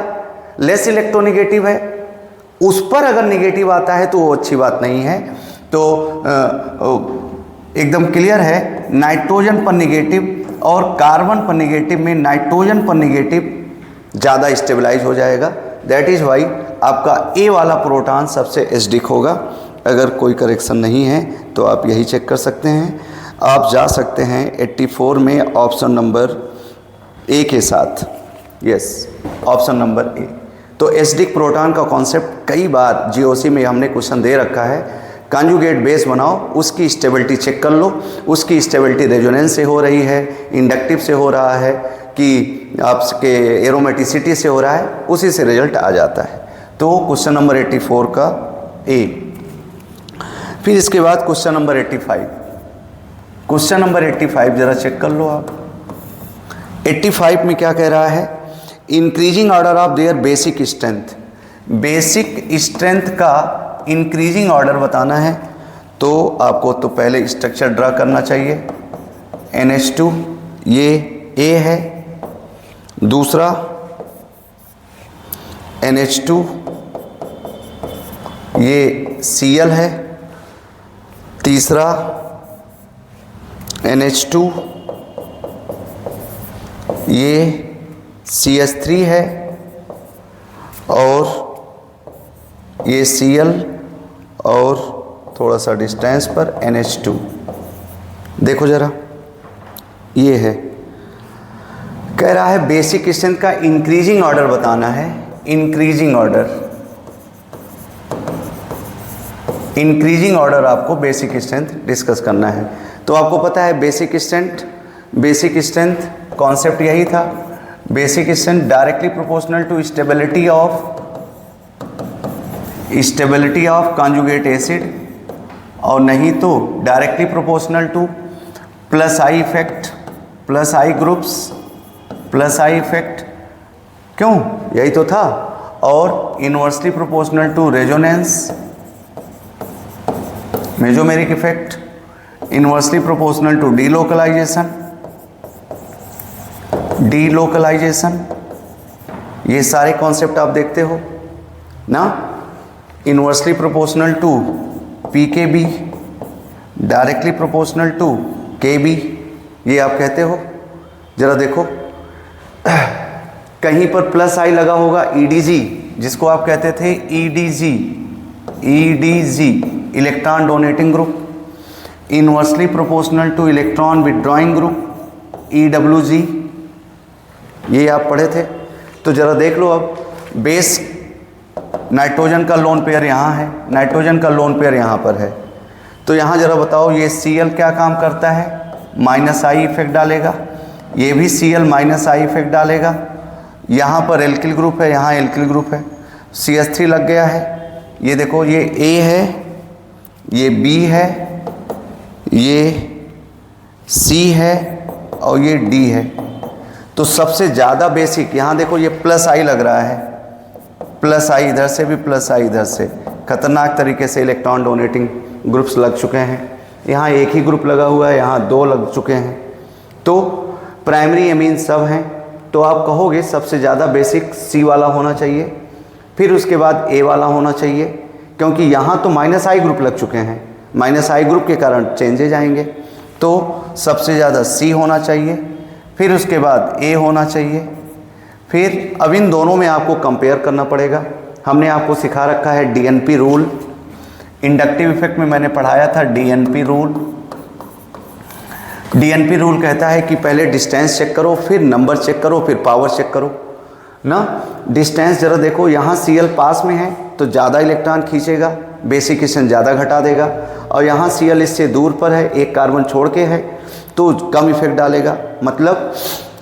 [SPEAKER 1] लेस इलेक्ट्रोनेगेटिव है, उस पर अगर निगेटिव आता है तो वो अच्छी बात नहीं है। तो एकदम क्लियर है, नाइट्रोजन पर निगेटिव और कार्बन पर निगेटिव में नाइट्रोजन पर निगेटिव ज़्यादा स्टेबलाइज हो जाएगा। दैट इज़ वाई आपका ए वाला प्रोटॉन सबसे एसिडिक होगा। अगर कोई करेक्शन नहीं है तो आप यही चेक कर सकते हैं। आप जा सकते हैं 84 में ऑप्शन नंबर ए के साथ। Yes, option number A. तो एसिडिक प्रोटॉन का कॉन्सेप्ट कई बार जीओसी में हमने क्वेश्चन दे रखा है। कॉन्जुगेट बेस बनाओ, उसकी स्टेबिलिटी चेक कर लो, उसकी स्टेबिलिटी रेजोनेंस से हो रही है, इंडक्टिव से हो रहा है कि आपके एरोमेटिसिटी से हो रहा है, उसी से रिजल्ट आ जाता है। तो क्वेश्चन नंबर 84 का ए। फिर इसके बाद क्वेश्चन नंबर 85। क्वेश्चन नंबर 85 जरा चेक कर लो आप। 85 में क्या कह रहा है? Increasing order of their basic strength. Basic strength का इंक्रीजिंग ऑर्डर बताना है, तो आपको तो पहले स्ट्रक्चर ड्रा करना चाहिए। NH2 ये A है, दूसरा NH2 ये Cl है, तीसरा NH2 ये CH3 है, और ये Cl और थोड़ा सा डिस्टेंस पर NH2। देखो जरा, ये है, कह रहा है बेसिक स्ट्रेंथ का इंक्रीजिंग ऑर्डर बताना है। इंक्रीजिंग ऑर्डर आपको बेसिक स्ट्रेंथ डिस्कस करना है। तो आपको पता है बेसिक स्ट्रेंथ कॉन्सेप्ट यही था। Basic strength directly proportional to stability of conjugate acid, और नहीं तो directly proportional to plus I effect, plus I groups, plus I effect, क्यों, यही तो था। और inversely proportional to resonance, mesomeric effect, inversely proportional to delocalization, ये सारे कॉन्सेप्ट आप देखते हो ना। Inversely proportional to pKb, directly proportional to Kb, ये आप कहते हो। जरा देखो, कहीं पर प्लस आई लगा होगा, ईडीजी, जिसको आप कहते थे EDG, electron donating group, inversely proportional two electron withdrawing group, EWG, ये आप पढ़े थे। तो जरा देख लो, अब बेस नाइट्रोजन का लोन पेयर यहाँ है, नाइट्रोजन का लोन पेयर यहाँ पर है, तो यहाँ जरा बताओ ये Cl क्या काम करता है, माइनस आई इफेक्ट डालेगा, ये भी Cl माइनस आई इफेक्ट डालेगा। यहाँ पर एल्किल ग्रुप है, यहाँ एल्किल ग्रुप है, CH3 लग गया है। ये देखो, ये A है, ये B है, ये C है और ये D है। तो सबसे ज़्यादा बेसिक, यहाँ देखो ये प्लस आई लग रहा है, प्लस आई इधर से भी, प्लस आई इधर से, खतरनाक तरीके से इलेक्ट्रॉन डोनेटिंग ग्रुप्स लग चुके हैं। यहाँ एक ही ग्रुप लगा हुआ है, यहाँ दो लग चुके हैं। तो प्राइमरी एमीन सब हैं। तो आप कहोगे सबसे ज़्यादा बेसिक C वाला होना चाहिए, फिर उसके बाद A वाला होना चाहिए, क्योंकि यहाँ तो माइनस आई ग्रुप लग चुके हैं, माइनस आई ग्रुप के कारण चेंजेज आएंगे। तो सबसे ज़्यादा C होना चाहिए, फिर उसके बाद A होना चाहिए। फिर अब इन दोनों में आपको कंपेयर करना पड़ेगा। हमने आपको सिखा रखा है DNP रूल, इंडक्टिव इफेक्ट में मैंने पढ़ाया था DNP रूल। DNP रूल कहता है कि पहले डिस्टेंस चेक करो, फिर नंबर चेक करो, फिर पावर चेक करो ना। डिस्टेंस जरा देखो, यहाँ Cl पास में है तो ज़्यादा इलेक्ट्रॉन खींचेगा, बेसिक स्ट्रेंथ ज़्यादा घटा देगा, और यहाँ Cl इससे दूर पर है, एक कार्बन छोड़ के है, तो कम इफेक्ट डालेगा। मतलब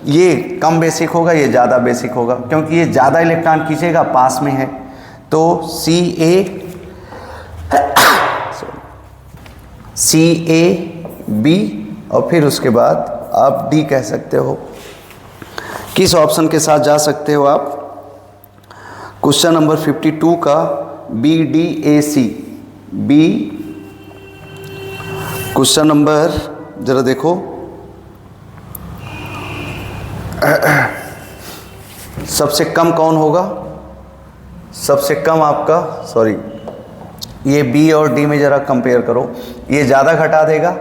[SPEAKER 1] ये कम बेसिक होगा, ये ज़्यादा बेसिक होगा, क्योंकि ये ज़्यादा इलेक्ट्रॉन खींचेगा, पास में है। तो CAB और फिर उसके बाद आप D कह सकते हो। किस ऑप्शन के साथ जा सकते हो आप? क्वेश्चन नंबर 52 का BDAC, क्वेश्चन नंबर जरा देखो, सबसे कम कौन होगा? सबसे कम आपका, सॉरी, ये B और D में ज़रा कंपेयर करो। ये ज़्यादा घटा देगा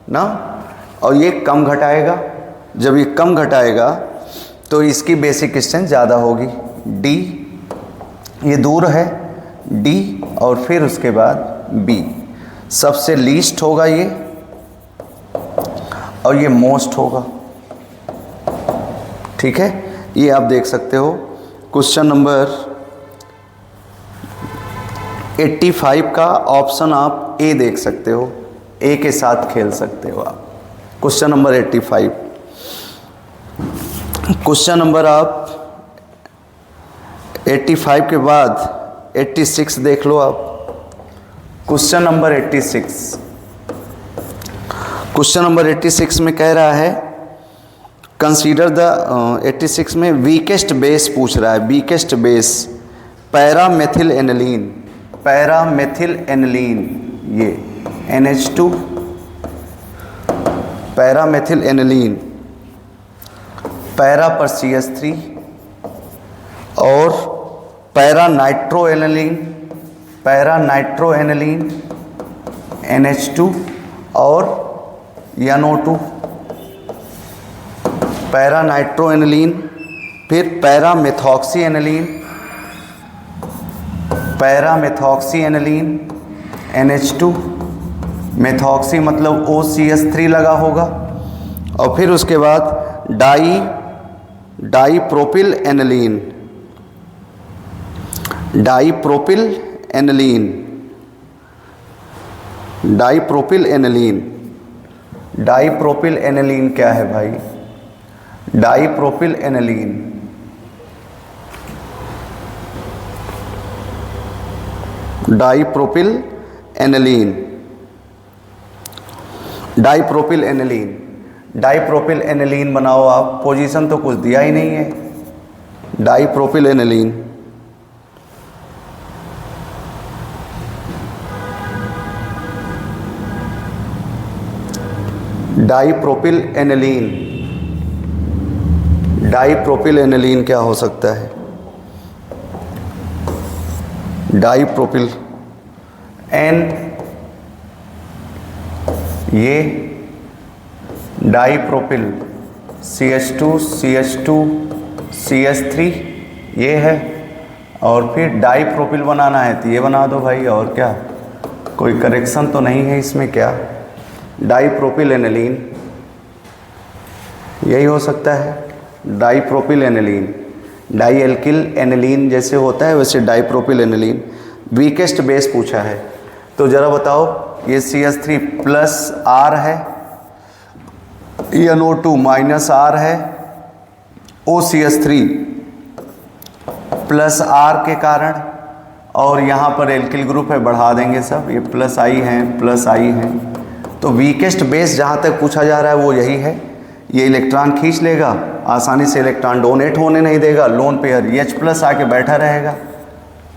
[SPEAKER 1] ना, और ये कम घटाएगा। जब ये कम घटाएगा तो इसकी बेसिक स्ट्रेंथ ज़्यादा होगी। D, ये दूर है D, और फिर उसके बाद B। सबसे लीस्ट होगा ये, और ये मोस्ट होगा। ठीक है, ये आप देख सकते हो। क्वेश्चन नंबर 85 का ऑप्शन आप A देख सकते हो, A के साथ खेल सकते हो आप। Question number 85। क्वेश्चन नंबर आप 85 के बाद 86 देख लो आप। क्वेश्चन नंबर 86, क्वेश्चन नंबर 86 में कह रहा है कंसीडर द 86 में वीकेस्ट बेस पूछ रहा है। वीकेस्ट बेस पैरामेथिल एनिलीन, पैरामेथिल एनिलीन, ये NH2, पैरामेथिल एनिलीन, पैरा पर CH3, और paranitro aniline, paranitro aniline NH2 और NO2, पैरानाइट्रो एनिलीन, फिर पैरामेथॉक्सी एनिलीन, पैरामेथॉक्सी एनिलीन NH2, मेथॉक्सी मतलब OCH3 लगा होगा। और फिर उसके बाद डाईप्रोपिल एनिलीन, डाईप्रोपिल एनिलीन, डाईप्रोपिल एनिलीन, डाईप्रोपिल एनिलीन क्या है भाई? डाईप्रोपिल एनिलीन डाईप्रोपिल एनिलीन, डाईप्रोपिल एनिलीन, डाईप्रोपिल एनिलीन बनाओ आप। पोजीशन तो कुछ दिया ही नहीं है। डाईप्रोपिल एनिलीन, डाईप्रोपिल एनिलीन, डाईप्रोपिल एनिलीन क्या हो सकता है? डाईप्रोपिल एन, ये डाईप्रोपिल CH2 CH2 CH3 ये है। और फिर डाईप्रोपिल बनाना है तो ये बना दो भाई, और क्या, कोई करेक्शन तो नहीं है इसमें क्या? डाईप्रोपिल एनिलीन यही हो सकता है। डाईप्रोपिल एनिलीन, डाई एल्किल एनिलीन जैसे होता है वैसे डाईप्रोपिल एनिलीन। वीकेस्ट बेस पूछा है तो ज़रा बताओ, ये CH3 प्लस R है, NO2 माइनस R है, OCH3 प्लस R के कारण, और यहाँ पर एल्किल ग्रुप है, बढ़ा देंगे सब, ये प्लस I हैं प्लस I हैं। तो वीकेस्ट बेस जहाँ तक पूछा जा रहा है वो यही है। ये इलेक्ट्रॉन खींच लेगा, आसानी से इलेक्ट्रॉन डोनेट होने नहीं देगा, लोन पेयर H प्लस आके बैठा रहेगा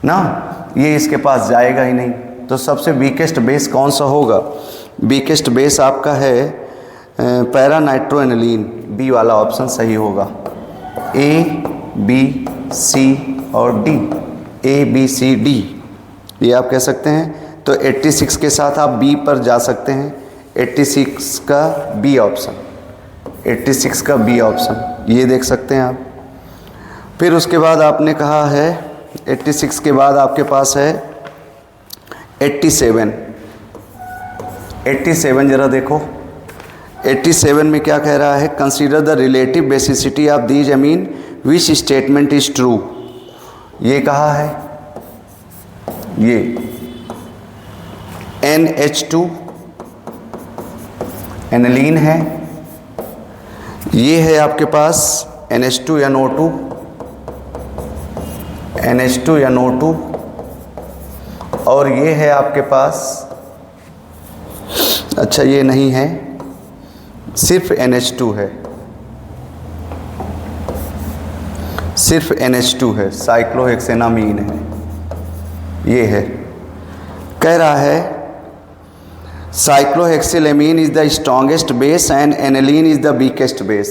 [SPEAKER 1] ना, ये इसके पास जाएगा ही नहीं। तो सबसे वीकेस्ट बेस कौन सा होगा? वीकेस्ट बेस आपका है पैरा नाइट्रोएनिलीन, बी वाला ऑप्शन सही होगा। A B C और D, A B C D ये आप कह सकते हैं। तो 86 के साथ आप B पर जा सकते हैं, 86 का B ऑप्शन, 86 का B ऑप्शन ये देख सकते हैं आप। फिर उसके बाद आपने कहा है 86 के बाद आपके पास है 87, 87 ज़रा देखो 87 में क्या कह रहा है? Consider the relative basicity of these amine which statement is true. ये कहा है, ये NH2 एनिलीन है, ये है आपके पास NH2NO2, NH2NO2, और ये है आपके पास, अच्छा ये नहीं है, सिर्फ NH2 है, सिर्फ NH2 है, साइक्लोहेक्सेनामीन है, ये है। कह रहा है cyclohexylamine is the strongest base and aniline is the weakest base.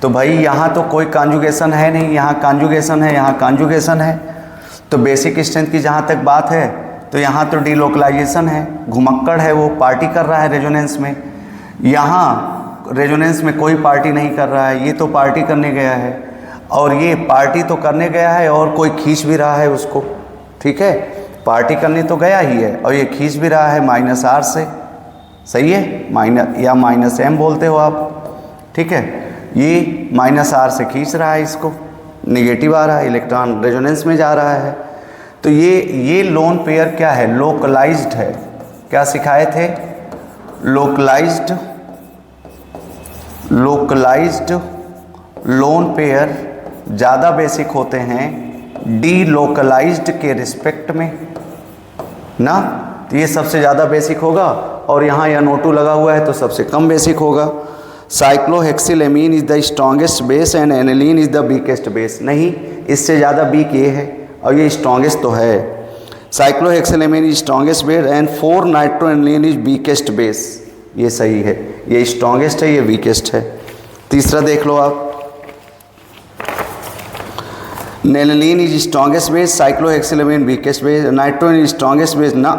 [SPEAKER 1] तो भाई यहाँ तो कोई कॉन्जुगेशन है नहीं, यहाँ कॉन्जुगेशन है, यहाँ कॉन्जुगेशन है। तो बेसिक स्ट्रेंथ की जहाँ तक बात है तो यहाँ तो डिलोकलाइजेशन है, घुमक्कड़ है, वो पार्टी कर रहा है रेजोनेंस में। यहाँ रेजोनेंस में कोई पार्टी नहीं कर रहा है, ये तो पार्टी करने गया है, और ये पार्टी तो करने गया है और कोई खींच भी रहा है उसको, ठीक है, पार्टी करने तो गया ही है और ये खींच भी रहा है -R से, सही है, माइनस या -M बोलते हो आप, ठीक है, ये -R से खींच रहा है, इसको निगेटिव आ रहा है, इलेक्ट्रॉन रेजोनेंस में जा रहा है। तो ये लोन पेयर क्या है? लोकलाइज्ड है। क्या सिखाए थे? लोकलाइज्ड लोन पेयर ज़्यादा बेसिक होते हैं डी लोकलाइज्ड के रिस्पेक्ट में ना, तो ये सबसे ज़्यादा बेसिक होगा, और यहाँ NO2 लगा हुआ है तो सबसे कम बेसिक होगा। Cyclohexylamine is the strongest base and aniline is the weakest base. नहीं, इससे ज़्यादा वीक ये है और ये स्ट्रॉन्गेस्ट तो है। Cyclohexylamine is strongest base and 4 nitroaniline is weakest base. ये सही है, ये स्ट्रॉन्गेस्ट है, ये वीकेस्ट है। तीसरा देख लो आप, aniline is strongest base, cyclohexylamine weakest base, nitrogen is strongest base ना,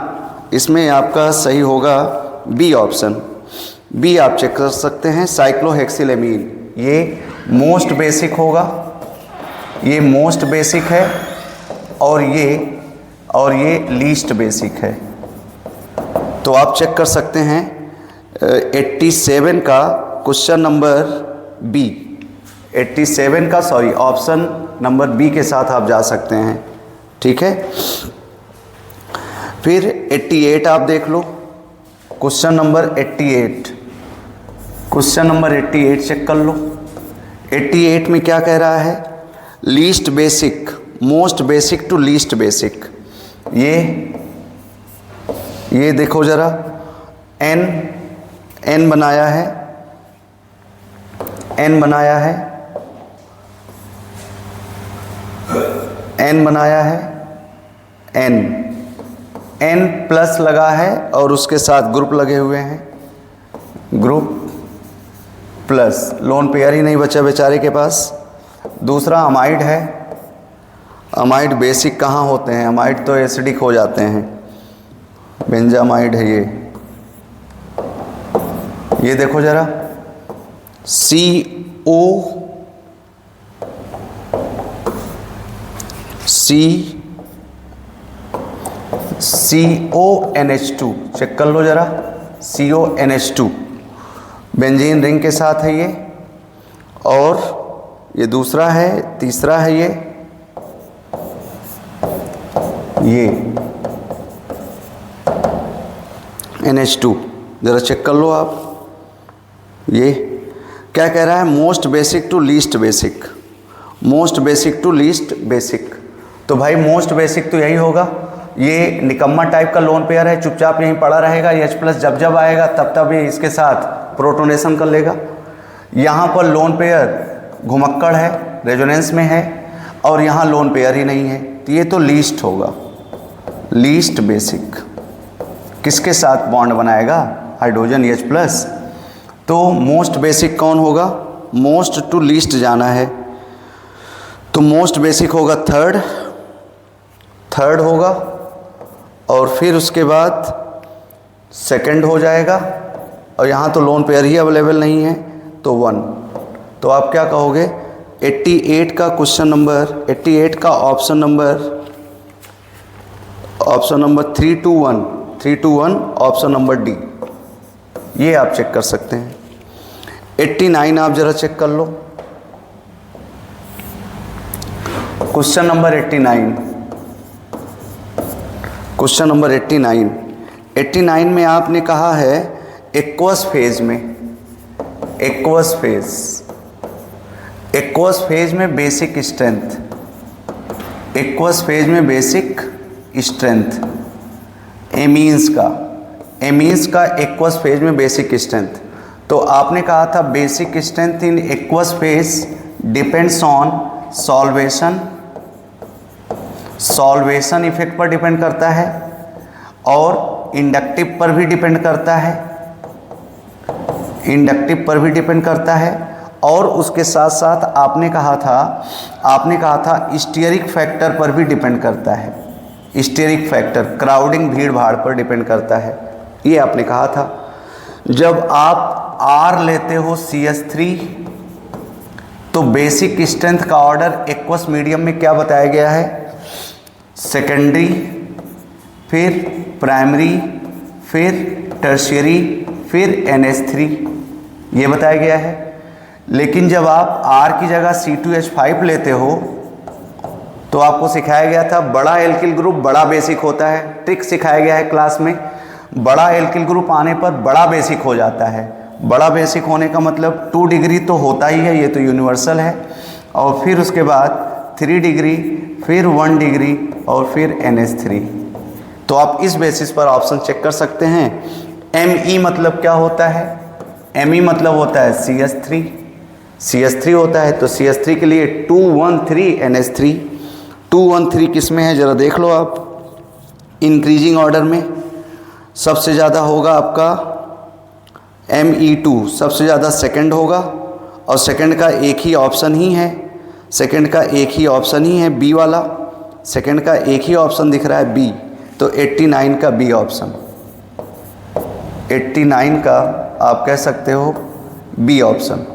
[SPEAKER 1] इसमें आपका सही होगा बी ऑप्शन। बी आप चेक कर सकते हैं, साइक्लोहेक्सिलेमीन ये मोस्ट बेसिक होगा, ये मोस्ट बेसिक है, और ये लीस्ट बेसिक है। तो आप चेक कर सकते हैं 87 का क्वेश्चन नंबर बी, 87 का सॉरी ऑप्शन नंबर बी के साथ आप जा सकते हैं, ठीक है। फिर 88 आप देख लो, question number 88, question number 88 check कर लो। 88 में क्या कह रहा है, least basic, most basic to least basic. ये देखो ज़रा, n बनाया है, n बनाया है, n बनाया है, n प्लस लगा है और उसके साथ ग्रुप लगे हुए हैं, ग्रुप प्लस, लोन पेयर ही नहीं बचा बेचारे के पास। दूसरा अमाइड है, अमाइड बेसिक कहाँ होते हैं, अमाइड तो एसिडिक हो जाते हैं, बेंजामाइड है ये देखो ज़रा, CONH2 चेक कर लो ज़रा, CONH2 बेंजीन रिंग के साथ है ये, और ये दूसरा है, तीसरा है ये NH2, ज़रा चेक कर लो आप। ये क्या कह रहा है, most basic to least basic, most basic to least basic. तो भाई मोस्ट बेसिक तो यही होगा, ये निकम्मा टाइप का लोन पेयर है, चुपचाप यहीं पड़ा रहेगा, H+ जब जब आएगा तब तब ये इसके साथ प्रोटोनेशन कर लेगा। यहाँ पर लोन पेयर घुमक्कड़ है, रेजोनेंस में है, और यहाँ लोन पेयर ही नहीं है, तो ये तो लीस्ट होगा, लीस्ट बेसिक। किसके साथ बॉन्ड बनाएगा, हाइड्रोजन H+। तो मोस्ट बेसिक कौन होगा, मोस्ट टू लीस्ट जाना है, तो मोस्ट बेसिक होगा थर्ड होगा, और फिर उसके बाद सेकंड हो जाएगा, और यहाँ तो लोन पेयर ही अवेलेबल नहीं है, तो 1। तो आप क्या कहोगे, 88 का क्वेश्चन नंबर, 88 का option number 321 option number D, ये आप चेक कर सकते हैं। 89 आप जरा चेक कर लो, क्वेश्चन नंबर 89, क्वेश्चन नंबर 89 में आपने कहा है एक्वस फेज में, एक्वस फेज में बेसिक स्ट्रेंथ, एक्वस फेज में बेसिक स्ट्रेंथ, एमीन्स का एक्वस फेज में बेसिक स्ट्रेंथ। तो आपने कहा था basic strength in aqueous phase depends on solvation effect पर डिपेंड करता है, और इंडक्टिव पर भी डिपेंड करता है, और उसके साथ साथ आपने कहा था स्टीयरिक फैक्टर पर भी डिपेंड करता है, स्टीयरिक फैक्टर क्राउडिंग भीड़ भाड़ पर डिपेंड करता है, ये आपने कहा था। जब आप R लेते हो CH3, तो बेसिक स्ट्रेंथ का ऑर्डर एक्वस मीडियम में क्या बताया गया है, सेकेंडरी, फिर प्राइमरी, फिर टर्शियरी, फिर NH3, ये बताया गया है। लेकिन जब आप R की जगह C2H5 लेते हो, तो आपको सिखाया गया था बड़ा एल्किल ग्रुप बड़ा बेसिक होता है, ट्रिक सिखाया गया है क्लास में, बड़ा एल्किल ग्रुप आने पर बड़ा बेसिक हो जाता है। बड़ा बेसिक होने का मतलब 2 डिग्री तो होता ही है, ये तो यूनिवर्सल है, और फिर उसके बाद 3 डिग्री, फिर 1 डिग्री, और फिर NH3। तो आप इस बेसिस पर ऑप्शन चेक कर सकते हैं। Me मतलब क्या होता है, Me मतलब होता है CH3 होता है, तो CH3 के लिए 213 NH3, 213 किस में है जरा देख लो आप, इंक्रीजिंग ऑर्डर में सबसे ज़्यादा होगा आपका Me2, सबसे ज़्यादा सेकंड होगा, और सेकंड का एक ही ऑप्शन ही है, बी वाला, सेकंड का एक ही ऑप्शन दिख रहा है बी, तो 89 का बी ऑप्शन, 89 का आप कह सकते हो बी ऑप्शन,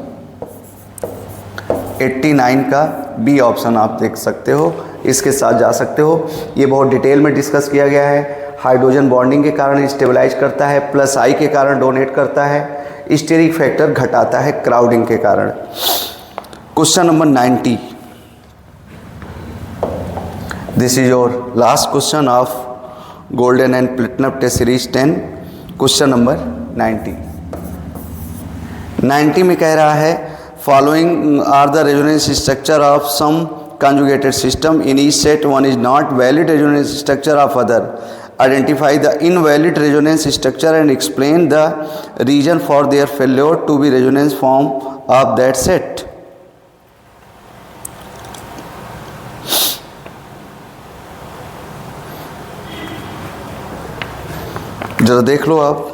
[SPEAKER 1] 89 का बी ऑप्शन आप देख सकते हो, इसके साथ जा सकते हो। ये बहुत डिटेल में डिस्कस किया गया है, हाइड्रोजन बॉन्डिंग के कारण स्टेबलाइज करता है, प्लस आई के कारण डोनेट करता है, स्टेरिक फैक्टर घटाता है क्राउडिंग के कारण। Question number 90, this is your last question of golden and platinum test series 10। Question number 90 में कह रहा है following are the resonance structure of some conjugated system in each set one is not valid resonance structure of other. Identify the invalid resonance structure and explain the reason for their failure to be resonance form of that set. जरा देख लो आप,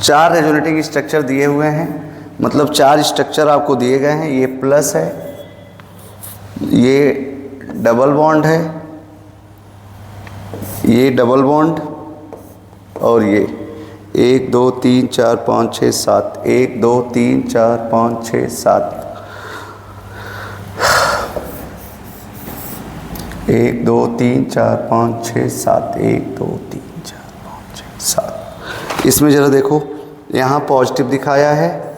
[SPEAKER 1] 4 रेजोनेटिंग स्ट्रक्चर दिए हुए हैं, मतलब 4 स्ट्रक्चर आपको दिए गए हैं। ये प्लस है, ये डबल बॉन्ड है, ये डबल बॉन्ड, और ये 1 2 3 4 5 6 7, 1 2 3 4 5 6 7, 1 2 3 4 5 6 7, 1 2 3 4 5 6 7। इसमें ज़रा देखो, यहाँ पॉजिटिव दिखाया है,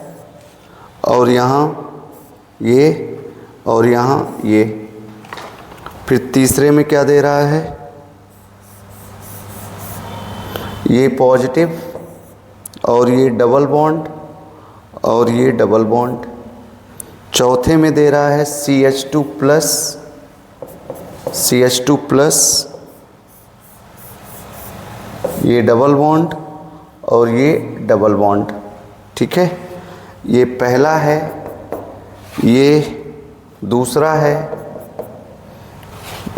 [SPEAKER 1] और यहाँ ये, और यहाँ ये। फिर तीसरे में क्या दे रहा है, ये पॉजिटिव, और ये डबल बॉन्ड, और ये डबल बॉन्ड। चौथे में दे रहा है CH2 प्लस, CH2 प्लस, ये डबल बॉन्ड और ये डबल बॉन्ड। ठीक है, ये पहला है, ये दूसरा है,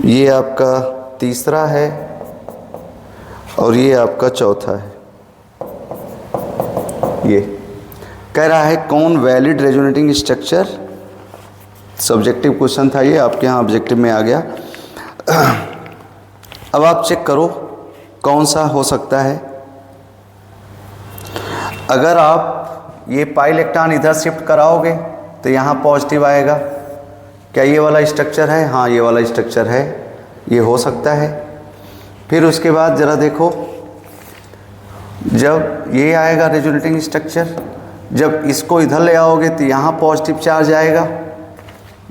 [SPEAKER 1] ये आपका तीसरा है, और ये आपका चौथा है। ये कह रहा है कौन valid resonating structure, subjective question था ये, आपके यहाँ ऑब्जेक्टिव में आ गया। अब आप चेक करो कौन सा हो सकता है। अगर आप ये पाई इलेक्ट्रॉन इधर शिफ्ट कराओगे तो यहाँ पॉजिटिव आएगा। क्या ये वाला स्ट्रक्चर है? हाँ, ये वाला स्ट्रक्चर है, ये हो सकता है। फिर उसके बाद ज़रा देखो, जब ये आएगा रेजोनेटिंग स्ट्रक्चर, जब इसको इधर ले आओगे तो यहाँ पॉजिटिव चार्ज आएगा।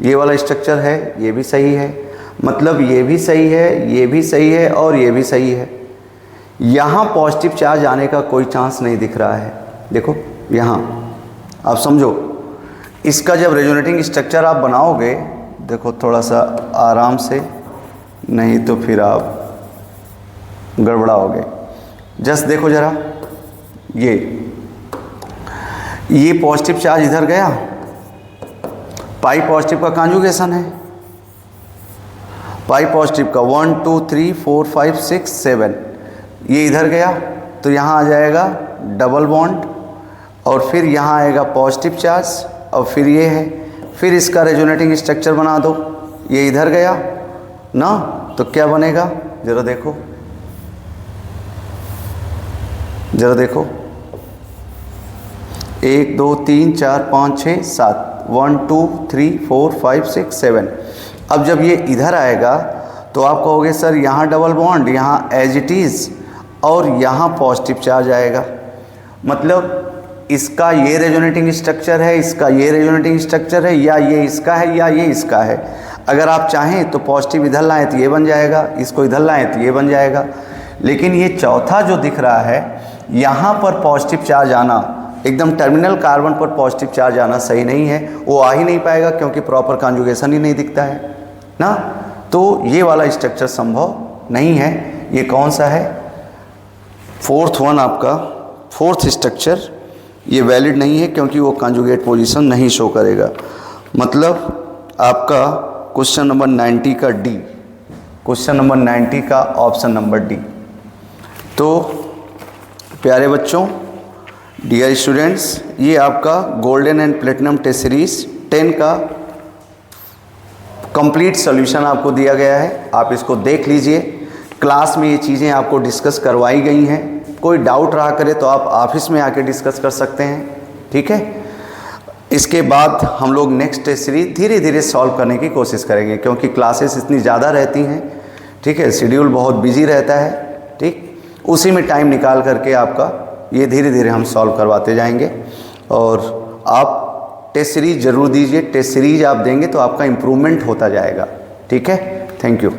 [SPEAKER 1] ये वाला स्ट्रक्चर है, ये भी सही है, मतलब ये भी सही है, ये भी सही है, और ये भी सही है। यहाँ पॉजिटिव चार्ज आने का कोई चांस नहीं दिख रहा है। देखो यहाँ, आप समझो, इसका जब रेजोनेटिंग स्ट्रक्चर आप बनाओगे, देखो थोड़ा सा आराम से, नहीं तो फिर आप गड़बड़ाओगे। जस्ट देखो ज़रा, ये पॉजिटिव चार्ज इधर गया, पाई पॉजिटिव का कॉन्जुगेशन है, पाई पॉजिटिव का 1 2 3 4 5 6 7, ये इधर गया तो यहाँ आ जाएगा डबल बॉन्ड, और फिर यहाँ आएगा पॉजिटिव चार्ज, और फिर ये है, फिर इसका रेजोनेटिंग स्ट्रक्चर बना दो, ये इधर गया ना, तो क्या बनेगा ज़रा देखो, ज़रा देखो, 1 2 3 4 5 6 7, 1 2 3 4 5 6 7। अब जब ये इधर आएगा तो आप कहोगे सर यहाँ डबल बॉन्ड, यहाँ एज इट इज़, और यहाँ पॉजिटिव चार्ज आएगा। मतलब इसका ये रेजोनेटिंग स्ट्रक्चर है, इसका ये रेजोनेटिंग स्ट्रक्चर है, या ये इसका है या ये इसका है। अगर आप चाहें तो पॉजिटिव इधर लाएं तो ये बन जाएगा, इसको इधर लाएं तो ये बन जाएगा। लेकिन ये चौथा जो दिख रहा है, यहाँ पर पॉजिटिव चार्ज आना, एकदम टर्मिनल कार्बन पर पॉजिटिव चार्ज आना सही नहीं है, वो आ ही नहीं पाएगा क्योंकि प्रॉपर कॉन्जुगेशन ही नहीं दिखता है ना। तो ये वाला स्ट्रक्चर संभव नहीं है। ये कौन सा है? फोर्थ वन, आपका फोर्थ स्ट्रक्चर, ये वैलिड नहीं है क्योंकि वो कॉन्जुगेट पोजीशन नहीं शो करेगा। मतलब आपका क्वेश्चन नंबर 90 का डी, क्वेश्चन नंबर 90 का ऑप्शन नंबर डी। तो प्यारे बच्चों, डियर स्टूडेंट्स, ये आपका golden and platinum test series 10 का कंप्लीट सॉल्यूशन आपको दिया गया है। आप इसको देख लीजिए, क्लास में ये चीज़ें आपको डिस्कस करवाई गई हैं। कोई डाउट रहा करे तो आप ऑफिस में आके डिस्कस कर सकते हैं, ठीक है। इसके बाद हम लोग नेक्स्ट टेस्ट सीरीज धीरे धीरे सॉल्व करने की कोशिश करेंगे, क्योंकि क्लासेस इतनी ज़्यादा रहती हैं ठीक है, शेड्यूल बहुत बिजी रहता है, ठीक, उसी में टाइम निकाल करके आपका ये धीरे धीरे हम सॉल्व करवाते जाएंगे। और आप टेस्ट सीरीज़ ज़रूर दीजिए, टेस्ट सीरीज़ आप देंगे तो आपका इम्प्रूवमेंट होता जाएगा। ठीक है, थैंक यू।